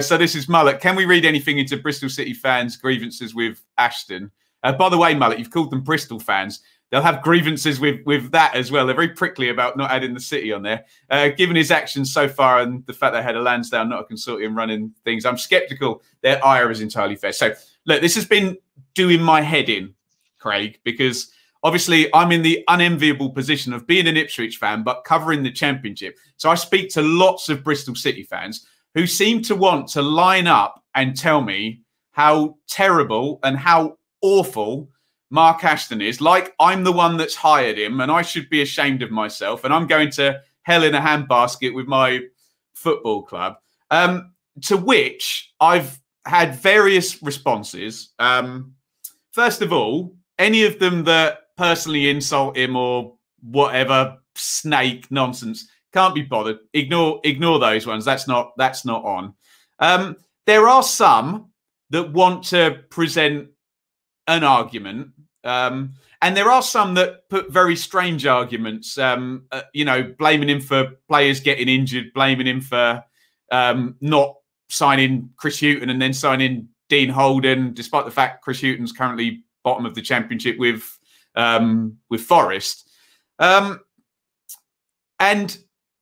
[SPEAKER 1] So this is Mullet. Can we read anything into Bristol City fans' grievances with Ashton? By the way, Mullet, you've called them Bristol fans. They'll have grievances with that as well. They're very prickly about not adding the city on there. Given his actions so far and the fact they had a Lansdowne, not a consortium, running things, I'm sceptical their ire is entirely fair. So, look, this has been doing my head in, Craig, because obviously I'm in the unenviable position of being an Ipswich fan, but covering the Championship. So I speak to lots of Bristol City fans who seem to want to line up and tell me how terrible and how awful Mark Ashton is, like I'm the one that's hired him and I should be ashamed of myself and I'm going to hell in a handbasket with my football club. To which I've had various responses first of all, any of them that personally insult him or whatever snake nonsense, can't be bothered. Ignore those ones. That's not on. There are some that want to present an argument, and there are some that put very strange arguments. Blaming him for players getting injured, blaming him for not signing Chris Hughton and then signing Dean Holden, despite the fact Chris Hughton's currently bottom of the championship with Forest. And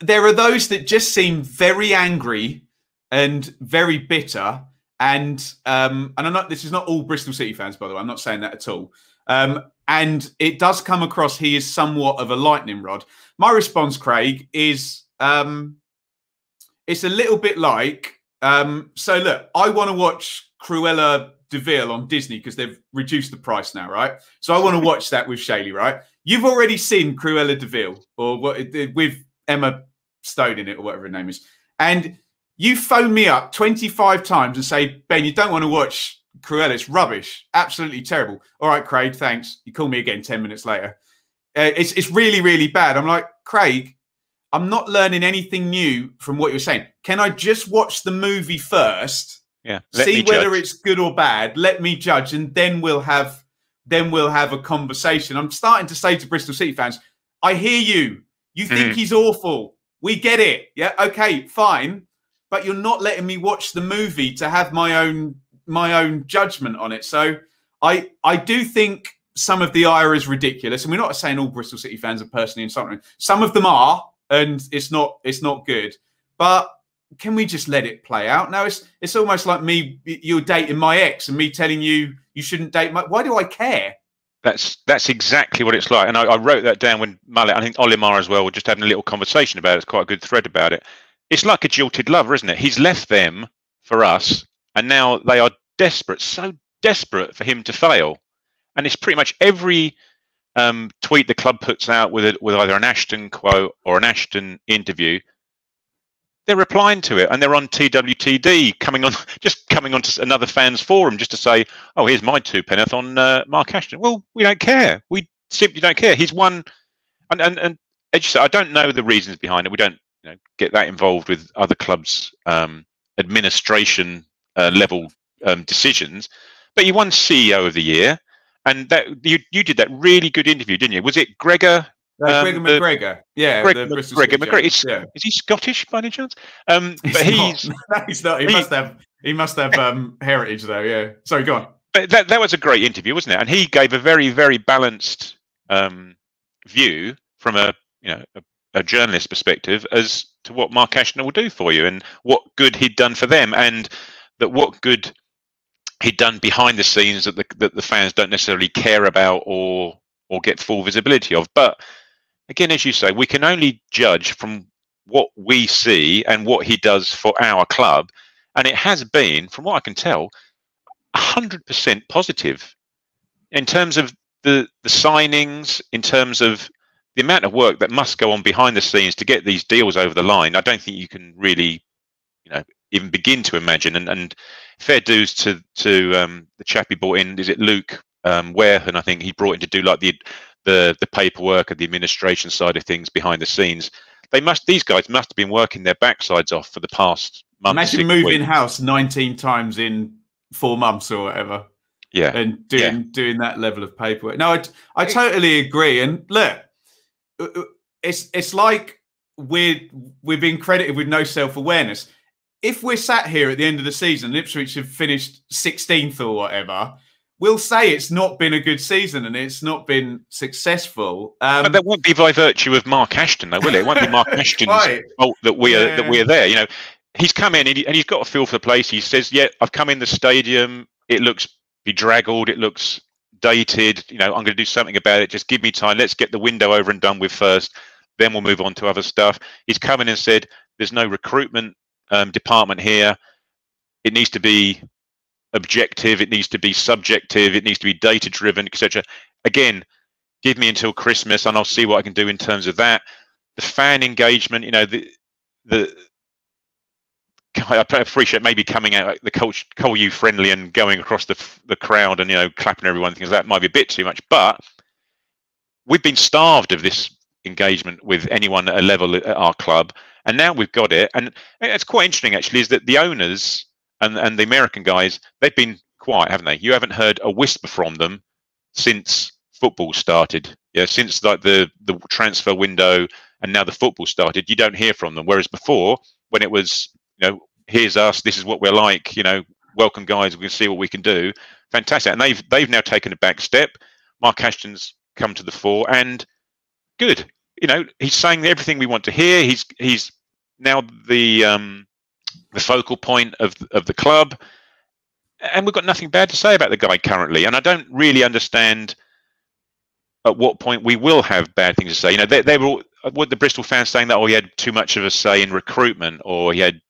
[SPEAKER 1] there are those that just seem very angry and very bitter. And I'm not. This is not all Bristol City fans, by the way. I'm not saying that at all. And it does come across he is somewhat of a lightning rod. My response, Craig, is it's a little bit like. So look, I want to watch Cruella de Vil on Disney because they've reduced the price now, right? So I want to watch that with Shaylee, right? You've already seen Cruella de Vil or what with Emma Stone in it or whatever her name is, and you phone me up 25 times and say, Ben, you don't want to watch Cruella. It's rubbish. Absolutely terrible. All right, Craig, thanks. You call me again 10 minutes later. It's really, really bad. I'm like, Craig, I'm not learning anything new from what you're saying. Can I just watch the movie first?
[SPEAKER 2] Yeah.
[SPEAKER 1] See whether it's good or bad. Let me judge, and then we'll have a conversation. I'm starting to say to Bristol City fans, I hear you. You think he's awful. We get it. Yeah, okay, fine. But you're not letting me watch the movie to have my own judgment on it. So I do think some of the ire is ridiculous, and we're not saying all Bristol City fans are personally insulting. Some of them are, and it's not good. But can we just let it play out? Now it's almost like you're dating my ex and me telling you shouldn't date my. Why do I care?
[SPEAKER 2] That's exactly what it's like, and I wrote that down when Mullet, I think Olimar as well, were just having a little conversation about it. It's quite a good thread about it. It's like a jilted lover, isn't it? He's left them for us, and now they are desperate, so desperate for him to fail. And it's pretty much every tweet the club puts out with either an Ashton quote or an Ashton interview. They're replying to it, and they're on TWTD, coming on to another fans forum just to say, "Oh, here's my 2 penneth on Mark Ashton." Well, we don't care. We simply don't care. He's won, and as you say, I don't know the reasons behind it. We don't get that involved with other clubs' administration level decisions. But you won CEO of the Year, and that you did that really good interview, didn't you? Was it Gregor?
[SPEAKER 1] Gregor McGregor, yeah.
[SPEAKER 2] Gregor McGregor. Is he Scottish by any chance? But he's
[SPEAKER 1] not. He must have heritage though. Yeah. Sorry, go on.
[SPEAKER 2] But that was a great interview, wasn't it? And he gave a very, very balanced view from a journalist perspective as to what Mark Ashton will do for you and what good he'd done for them, and that what good he'd done behind the scenes that the fans don't necessarily care about or get full visibility of. But again, as you say, we can only judge from what we see and what he does for our club. And it has been, from what I can tell, 100% positive in terms of the signings, in terms of the amount of work that must go on behind the scenes to get these deals over the line. I don't think you can really, even begin to imagine. And fair dues to the chap he brought in. Is it Luke Warehan? I think he brought in to do like the paperwork and the administration side of things behind the scenes. These guys must have been working their backsides off for the past month.
[SPEAKER 1] Imagine moving house 19 times in 4 months or whatever.
[SPEAKER 2] Yeah,
[SPEAKER 1] and doing that level of paperwork. No, I totally agree. And look, it's like we're being credited with no self-awareness. If we're sat here at the end of the season, Ipswich have finished 16th or whatever, we'll say it's not been a good season and it's not been successful.
[SPEAKER 2] But that won't be by virtue of Mark Ashton, though, will it? It won't be Mark Ashton's fault that we are there. He's come in and he's got a feel for the place. He says, "Yeah, I've come in the stadium. It looks bedraggled. It looks dated. I'm going to do something about it. Just give me time. Let's get the window over and done with first. Then we'll move on to other stuff." He's come in and said, "There's no recruitment department here. It needs to be objective, it needs to be subjective, it needs to be data driven, etc." Again, give me until Christmas and I'll see what I can do in terms of that. The fan engagement, the I appreciate maybe coming out like the Cole U friendly and going across the crowd and clapping everyone, things that might be a bit too much. But we've been starved of this engagement with anyone at a level at our club, and now we've got it. And it's quite interesting actually, is that the owners and the American guys, they've been quiet, haven't they? You haven't heard a whisper from them since football started. Yeah, since like the transfer window and now the football started, you don't hear from them. Whereas before, when it was here's us, this is what we're like, welcome guys, we can see what we can do. Fantastic. And they've now taken a back step. Mark Ashton's come to the fore, and good. He's saying everything we want to hear. He's now the focal point of the club, and we've got nothing bad to say about the guy currently. And I don't really understand at what point we will have bad things to say. They were all, what the Bristol fans saying that he had too much of a say in recruitment, or he had,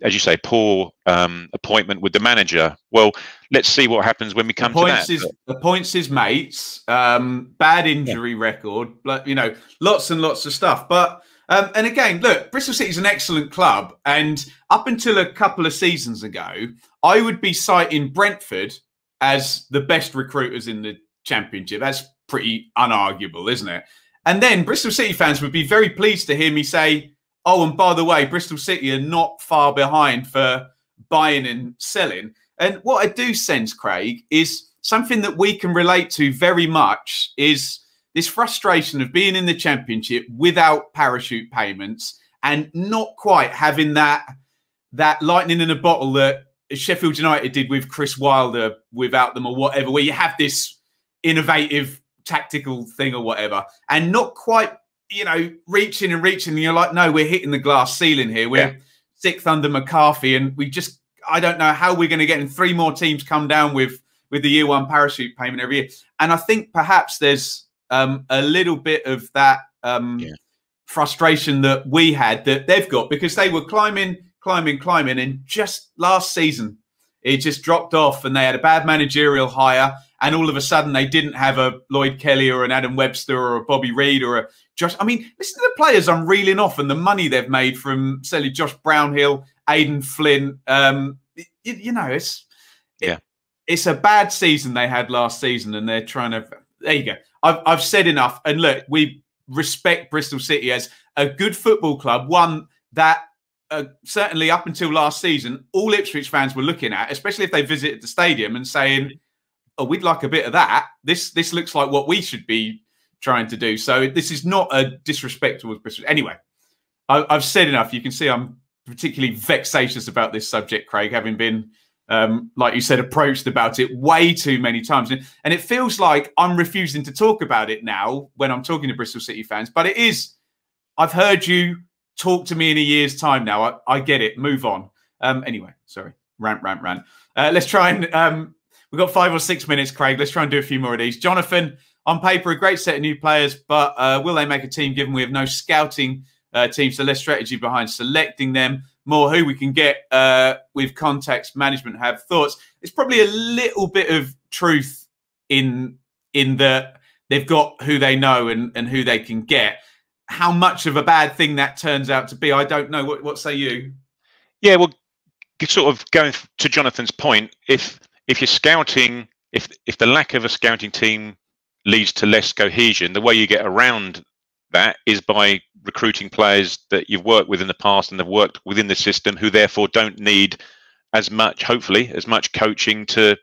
[SPEAKER 2] as you say, poor appointment with the manager. Well, let's see what happens when we come to that.
[SPEAKER 1] Appoints his mates, bad injury record, lots and lots of stuff. But and again, look, Bristol City's an excellent club, and up until a couple of seasons ago, I would be citing Brentford as the best recruiters in the Championship. That's pretty unarguable, isn't it? And then Bristol City fans would be very pleased to hear me say, oh, and by the way, Bristol City are not far behind for buying and selling. And what I do sense, Craig, is something that we can relate to very much is this frustration of being in the Championship without parachute payments and not quite having that lightning in a bottle that Sheffield United did with Chris Wilder without them, or whatever, where you have this innovative tactical thing or whatever, and not quite, reaching and you're like, no, we're hitting the glass ceiling here. We're sixth under McCarthy, and I don't know how we're going to get in. 3 more teams come down with the year 1 parachute payment every year. And I think perhaps there's a little bit of that frustration that we had that they've got, because they were climbing, and just last season it just dropped off, and they had a bad managerial hire, and all of a sudden they didn't have a Lloyd Kelly or an Adam Webster or a Bobby Reid or a Josh. I mean, listen to the players I'm reeling off and the money they've made from certainly Josh Brownhill, Aidan Flint. It's a bad season they had last season, and they're trying to. There you go. I've said enough. And look, we respect Bristol City as a good football club, one that certainly up until last season, all Ipswich fans were looking at, especially if they visited the stadium and saying, oh, we'd like a bit of that. This looks like what we should be trying to do. So this is not a disrespect towards Bristol. Anyway, I've said enough. You can see I'm particularly vexatious about this subject, Craig, having been, like you said, approached about it way too many times. And it feels like I'm refusing to talk about it now when I'm talking to Bristol City fans. But it is, I've heard you talk to me in a year's time now. I get it. Move on. Anyway, sorry. Rant. Let's try and... we've got 5 or 6 minutes, Craig. Let's try and do a few more of these. Jonathan, on paper, a great set of new players, but will they make a team given we have no scouting team, so less strategy behind selecting them? More who we can get with contacts management have thoughts. It's probably a little bit of truth in that they've got who they know and who they can get. How much of a bad thing that turns out to be, I don't know. What say you? Yeah, well,
[SPEAKER 2] sort of going to Jonathan's point, if you're scouting, if the lack of a scouting team leads to less cohesion, the way you get around that is by recruiting players that you've worked with in the past and have worked within the system, who therefore don't need as much, hopefully, as much coaching to,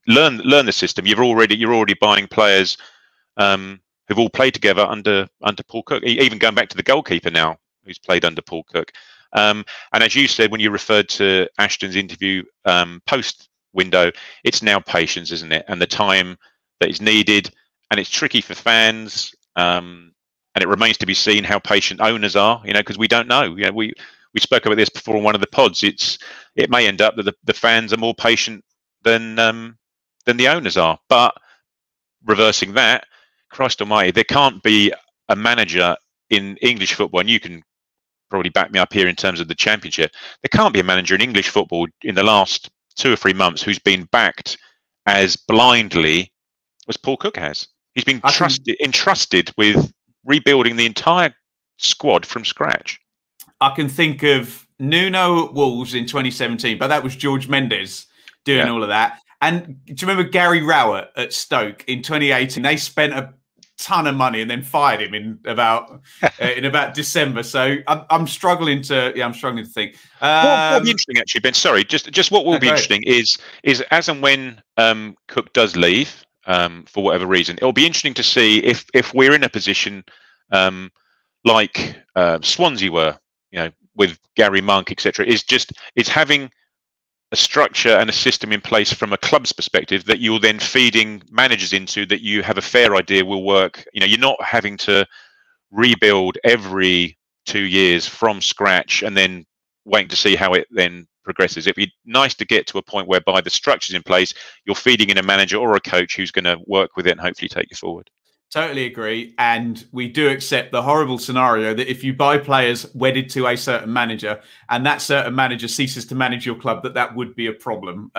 [SPEAKER 2] learn the system. You're already buying players who've all played together under Paul Cook. Even going back to the goalkeeper now, who's played under Paul Cook. And as you said, when you referred to Ashton's interview post window, it's now patience, isn't it? And the time that is needed, and it's tricky for fans, and it remains to be seen how patient owners are, because we don't know. We spoke about this before on one of the pods. It may end up that the fans are more patient than the owners are. But reversing that, Christ almighty, there can't be a manager in English football, and you can probably back me up here in terms of the Championship, there can't be a manager in English football in the last 2 or 3 months who's been backed as blindly as Paul Cook has. He's been entrusted with rebuilding the entire squad from scratch.
[SPEAKER 1] I can think of Nuno at Wolves in 2017, but that was George Mendes doing all of that. And do you remember Gary Rowett at Stoke in 2018? They spent a ton of money and then fired him in about December. So I'm struggling to think.
[SPEAKER 2] What will be interesting, actually, Ben? Sorry, just what will be interesting is as and when Cook does leave for whatever reason, it'll be interesting to see if we're in a position like Swansea were, with Gary Monk, etc. It's having a structure and a system in place from a club's perspective that you're then feeding managers into, that you have a fair idea will work. You're not having to rebuild every 2 years from scratch and then waiting to see how it then progresses. It'd be nice to get to a point whereby the structure's in place, you're feeding in a manager or a coach who's going to work with it and hopefully take you forward.
[SPEAKER 1] Totally agree. And we do accept the horrible scenario that if you buy players wedded to a certain manager and that certain manager ceases to manage your club, that would be a problem.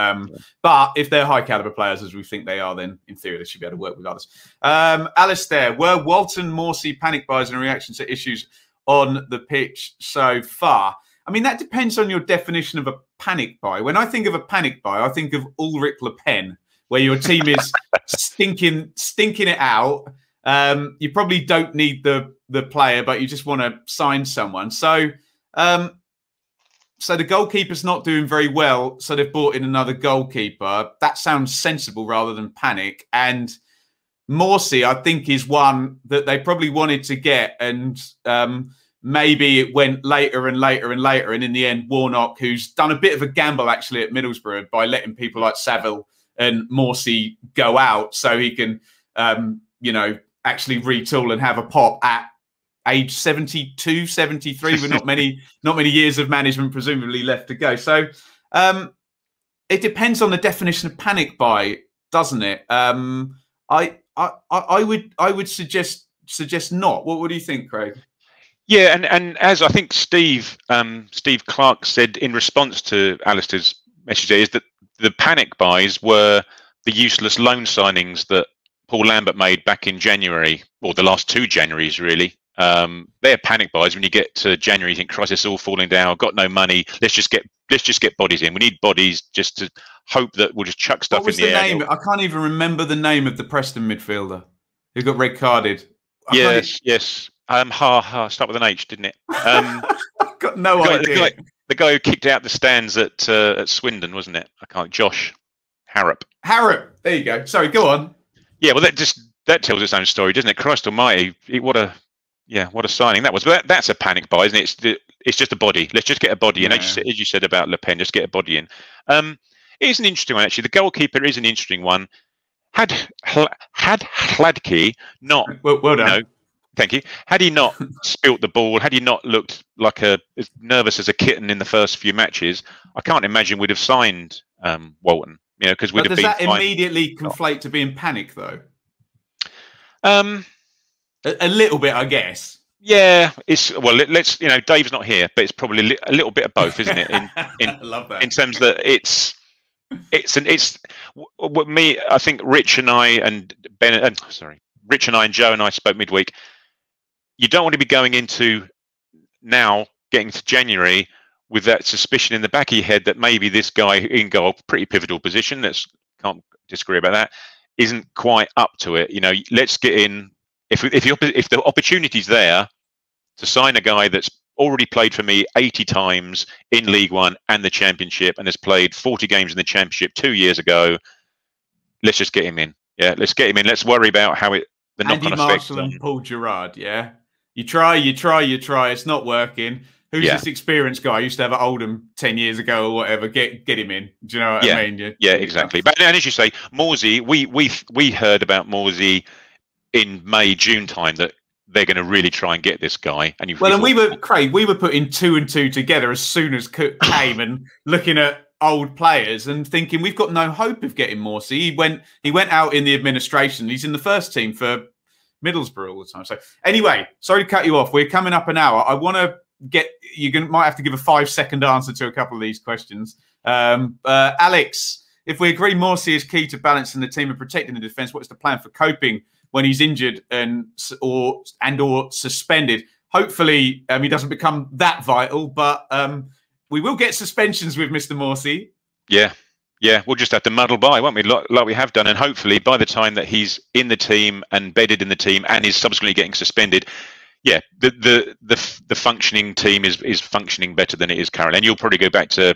[SPEAKER 1] But if they're high caliber players, as we think they are, then in theory, they should be able to work with others. Alistair, were Walton, Morsey panic buys in reaction to issues on the pitch so far? I mean, that depends on your definition of a panic buy. When I think of a panic buy, I think of Ulrich Le Pen, where your team is stinking it out. You probably don't need the player, but you just want to sign someone. So the goalkeeper's not doing very well, so they've brought in another goalkeeper. That sounds sensible rather than panic. And Morsey, I think, is one that they probably wanted to get, and maybe it went later and later and later. And in the end, Warnock, who's done a bit of a gamble actually at Middlesbrough by letting people like Saville and Morsey go out so he can, actually retool and have a pop at age 72, 73, with not many years of management presumably left to go. So it depends on the definition of panic buy, doesn't it? I would suggest not. What do you think, Craig?
[SPEAKER 2] Yeah, and as I think Steve Clark said in response to Alistair's message, is that the panic buys were the useless loan signings that Paul Lambert made back in January, or the last 2 Januaries, really. They're panic buys. When you get to January, you think, Christ, it's all falling down. I've got no money. Let's just get bodies in. We need bodies just to hope that we'll just chuck stuff in the air.
[SPEAKER 1] What was the name? I can't even remember the name of the Preston midfielder who got red carded.
[SPEAKER 2] Yes. Start with an H, didn't it?
[SPEAKER 1] I've got no idea.
[SPEAKER 2] The guy who kicked out the stands at Swindon, wasn't it? Josh Harrop.
[SPEAKER 1] Harrop. There you go. Sorry, go on.
[SPEAKER 2] Yeah, well, that tells its own story, doesn't it? Christ Almighty, what a signing that was. But that's a panic buy, isn't it? It's just a body. Let's just get a body in. As you said about Le Pen, just get a body in. It is an interesting one, actually. The goalkeeper is an interesting one. Had Hladky not,
[SPEAKER 1] well done.
[SPEAKER 2] Thank you. Had he not spilt the ball, had he not looked like as nervous as a kitten in the first few matches, I can't imagine we'd have signed Walton. Because we'd have been. Does that
[SPEAKER 1] immediately conflate to being panic, though? A little bit, I guess.
[SPEAKER 2] Yeah, let's. Dave's not here, but it's probably a little bit of both, isn't it? I
[SPEAKER 1] love that.
[SPEAKER 2] In terms that it's me. I think Rich and I and Rich and I and Joe and I spoke midweek. You don't want to be going into now, getting to January, with that suspicion in the back of your head that maybe this guy in goal, pretty pivotal position, can't disagree about that, isn't quite up to it. Let's get in. If the opportunity's there to sign a guy that's already played for me 80 times in League One and the Championship and has played 40 games in the Championship 2 years ago, let's just get him in. Yeah, let's get him in. Let's worry about how the knock-on effect.
[SPEAKER 1] Andy Marshall and Paul Gerrard, yeah? You try, it's not working. Who's this experienced guy? I used to have at Oldham 10 years ago or whatever. Get him in. Do you know what I mean?
[SPEAKER 2] Yeah, exactly. But and as you say, Morsey, we heard about Morsey in May, June time that they're going to really try and get this guy. And
[SPEAKER 1] we were putting 2 and 2 together as soon as Cook came and looking at old players and thinking we've got no hope of getting Morsey. He went out in the administration. He's in the first team for Middlesbrough all the time. So anyway, sorry to cut you off. We're coming up an hour. I want to might have to give a 5-second answer to a couple of these questions. Alex, if we agree Morsey is key to balancing the team and protecting the defence, what's the plan for coping when he's injured or suspended? Hopefully he doesn't become that vital, but we will get suspensions with Mr. Morsey.
[SPEAKER 2] Yeah. Yeah, we'll just have to muddle by, won't we? Like we have done, and hopefully by the time that he's in the team and bedded in the team and is subsequently getting suspended, yeah, the functioning team is functioning better than it is currently. And you'll probably go back to,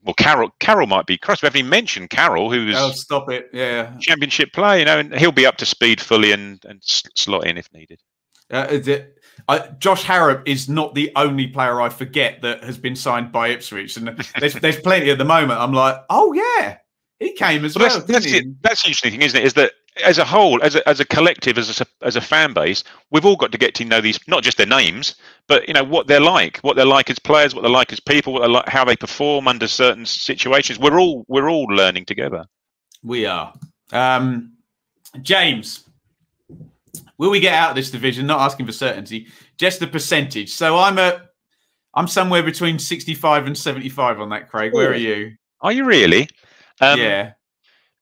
[SPEAKER 2] well, Carroll might be. Christ, we haven't even mentioned Carroll, who was
[SPEAKER 1] stop it, yeah,
[SPEAKER 2] championship player, you know, and he'll be up to speed fully and slot in if needed.
[SPEAKER 1] Josh Harrop is not the only player I forget that has been signed by Ipswich, and there's plenty at the moment. I'm like, oh yeah, he came as well.
[SPEAKER 2] That's the interesting thing, isn't it? Is that as a whole, as a collective, as a fan base, we've all got to get to know these, not just their names, but you know what they're like as players, what they're like as people, what they're like, how they perform under certain situations. We're all learning together. We
[SPEAKER 1] are. James, will we get out of this division? Not asking for certainty, just the percentage. So I'm somewhere between 65 and 75 on that, Craig. Where are you?
[SPEAKER 2] Are you really?
[SPEAKER 1] Yeah.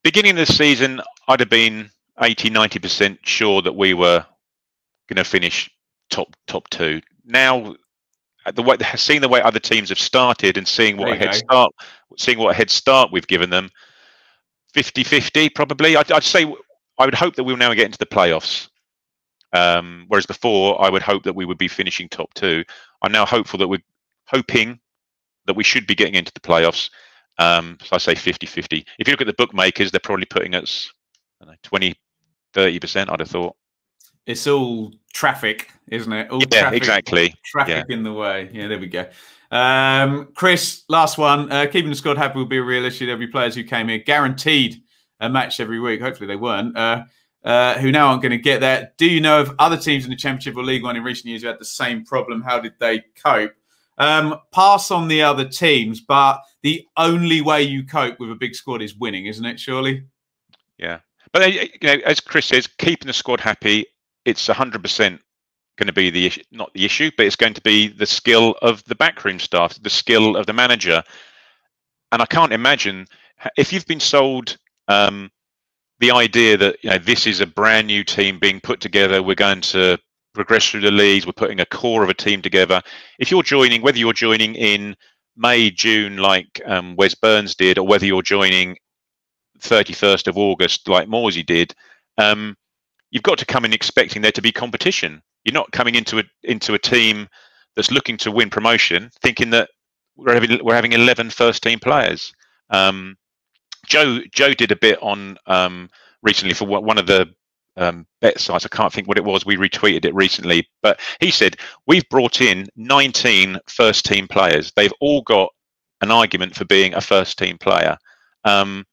[SPEAKER 2] Beginning of the season, I'd have been 80-90% sure that we were going to finish top two. Now, seeing the way other teams have started and seeing what a head start we've given them, 50-50 probably. I'd say I would hope that we'll now get into the playoffs. Whereas before, I would hope that we would be finishing top two. I'm now hoping that we should be getting into the playoffs. So I say 50-50. If you look at the bookmakers, they're probably putting us 20-30%, I'd have thought.
[SPEAKER 1] It's all traffic, isn't it? All
[SPEAKER 2] traffic, exactly.
[SPEAKER 1] Traffic in the way. Yeah, there we go. Chris, last one. Keeping the squad happy will be a real issue. There'll be players who came here guaranteed a match every week. Hopefully they weren't. Who now aren't going to get that. Do you know of other teams in the Championship or League One in recent years who had the same problem? How did they cope? Pass on the other teams, but the only way you cope with a big squad is winning, isn't it, surely?
[SPEAKER 2] Yeah. But you know, as Chris says, keeping the squad happy, it's 100% going to be the issue, not the issue, but it's going to be the skill of the backroom staff, the skill of the manager. And I can't imagine, if you've been sold the idea that, you know, this is a brand new team being put together, we're going to progress through the leagues, we're putting a core of a team together. If you're joining, whether you're joining in May, June, like Wes Burns did, or whether you're joining 31st of August, like Morsey did, you've got to come in expecting there to be competition. You're not coming into a team that's looking to win promotion, thinking that we're having 11 first-team players. Joe did a bit on recently for one of the bet sites. I can't think what it was. We retweeted it recently, but he said we've brought in 19 first-team players. They've all got an argument for being a first-team player, and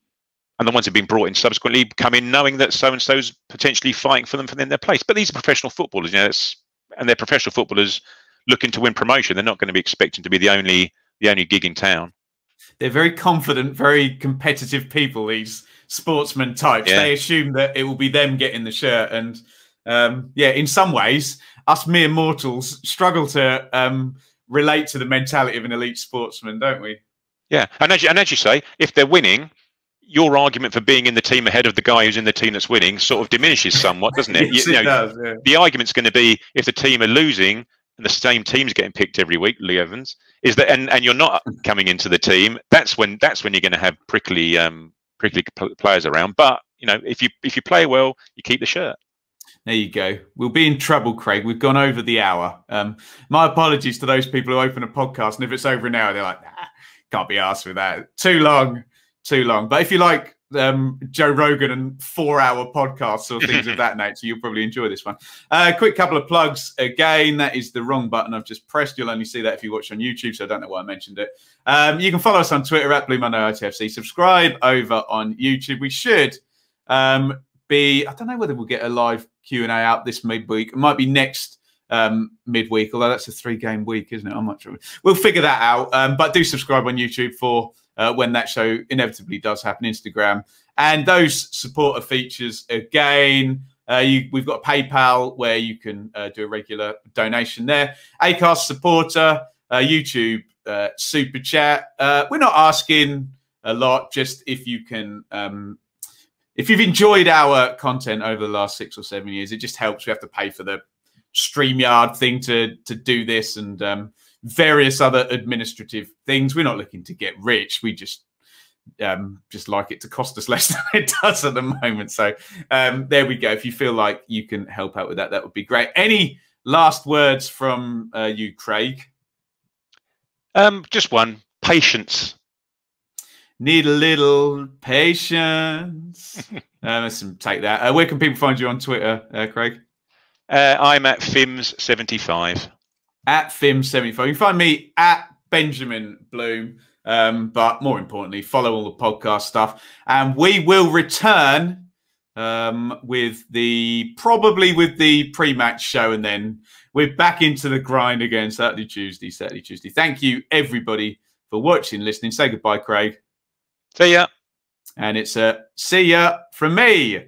[SPEAKER 2] the ones who've been brought in subsequently come in knowing that so and so's potentially fighting for them in their place. But these are professional footballers, you know, and they're professional footballers looking to win promotion. They're not going to be expecting to be the only gig in town. They're
[SPEAKER 1] very confident, very competitive people, these sportsman types. Yeah. They assume that it will be them getting the shirt. And yeah, in some ways, us mere mortals struggle to relate to the mentality of an elite sportsman, don't we?
[SPEAKER 2] Yeah. And as you say, if they're winning, your argument for being in the team ahead of the guy who's in the team that's winning sort of diminishes somewhat, doesn't it?
[SPEAKER 1] Yes, it does, yeah.
[SPEAKER 2] The argument's going to be if the team are losing and the same team's getting picked every week, Lee Evans, is that, and you're not coming into the team, that's when you're going to have prickly players around. But you know, if you play well, you keep the shirt.
[SPEAKER 1] There you go. We'll be in trouble, Craig. We've gone over the hour. My apologies to those people who open a podcast, and if it's over an hour, they're like, nah, can't be asked with that. Too long. But if you like Joe Rogan and 4-hour podcasts or things of that nature, you'll probably enjoy this one. Quick couple of plugs. Again, that is the wrong button I've just pressed. You'll only see that if you watch on YouTube, so I don't know why I mentioned it. You can follow us on Twitter at Blue Monday ITFC. Subscribe over on YouTube. We should be, I don't know whether we'll get a live Q&A out this midweek. It might be next midweek, although that's a 3-game week, isn't it? I'm not sure. We'll figure that out. But do subscribe on YouTube for when that show inevitably does happen. Instagram and those supporter features again. We've got PayPal where you can do a regular donation there. Acast supporter, YouTube super chat. We're not asking a lot, just if you can. If you've enjoyed our content over the last 6 or 7 years, it just helps. We have to pay for the StreamYard thing to do this, and various other administrative things. We're not looking to get rich. We just like it to cost us less than it does at the moment. So there we go. If you feel like you can help out with that, that would be great. Any last words from you, Craig?
[SPEAKER 2] Just one. Patience.
[SPEAKER 1] Need a little patience. Let's take that. Where can people find you on Twitter, Craig?
[SPEAKER 2] I'm at Fims75.
[SPEAKER 1] At Fims75. You can find me at Benjamin Bloom. But more importantly, follow all the podcast stuff. And we will return with the pre-match show, and then we're back into the grind again Saturday, Tuesday. Thank you, everybody, for watching, listening. Say goodbye, Craig.
[SPEAKER 2] See ya.
[SPEAKER 1] And it's a see ya from me.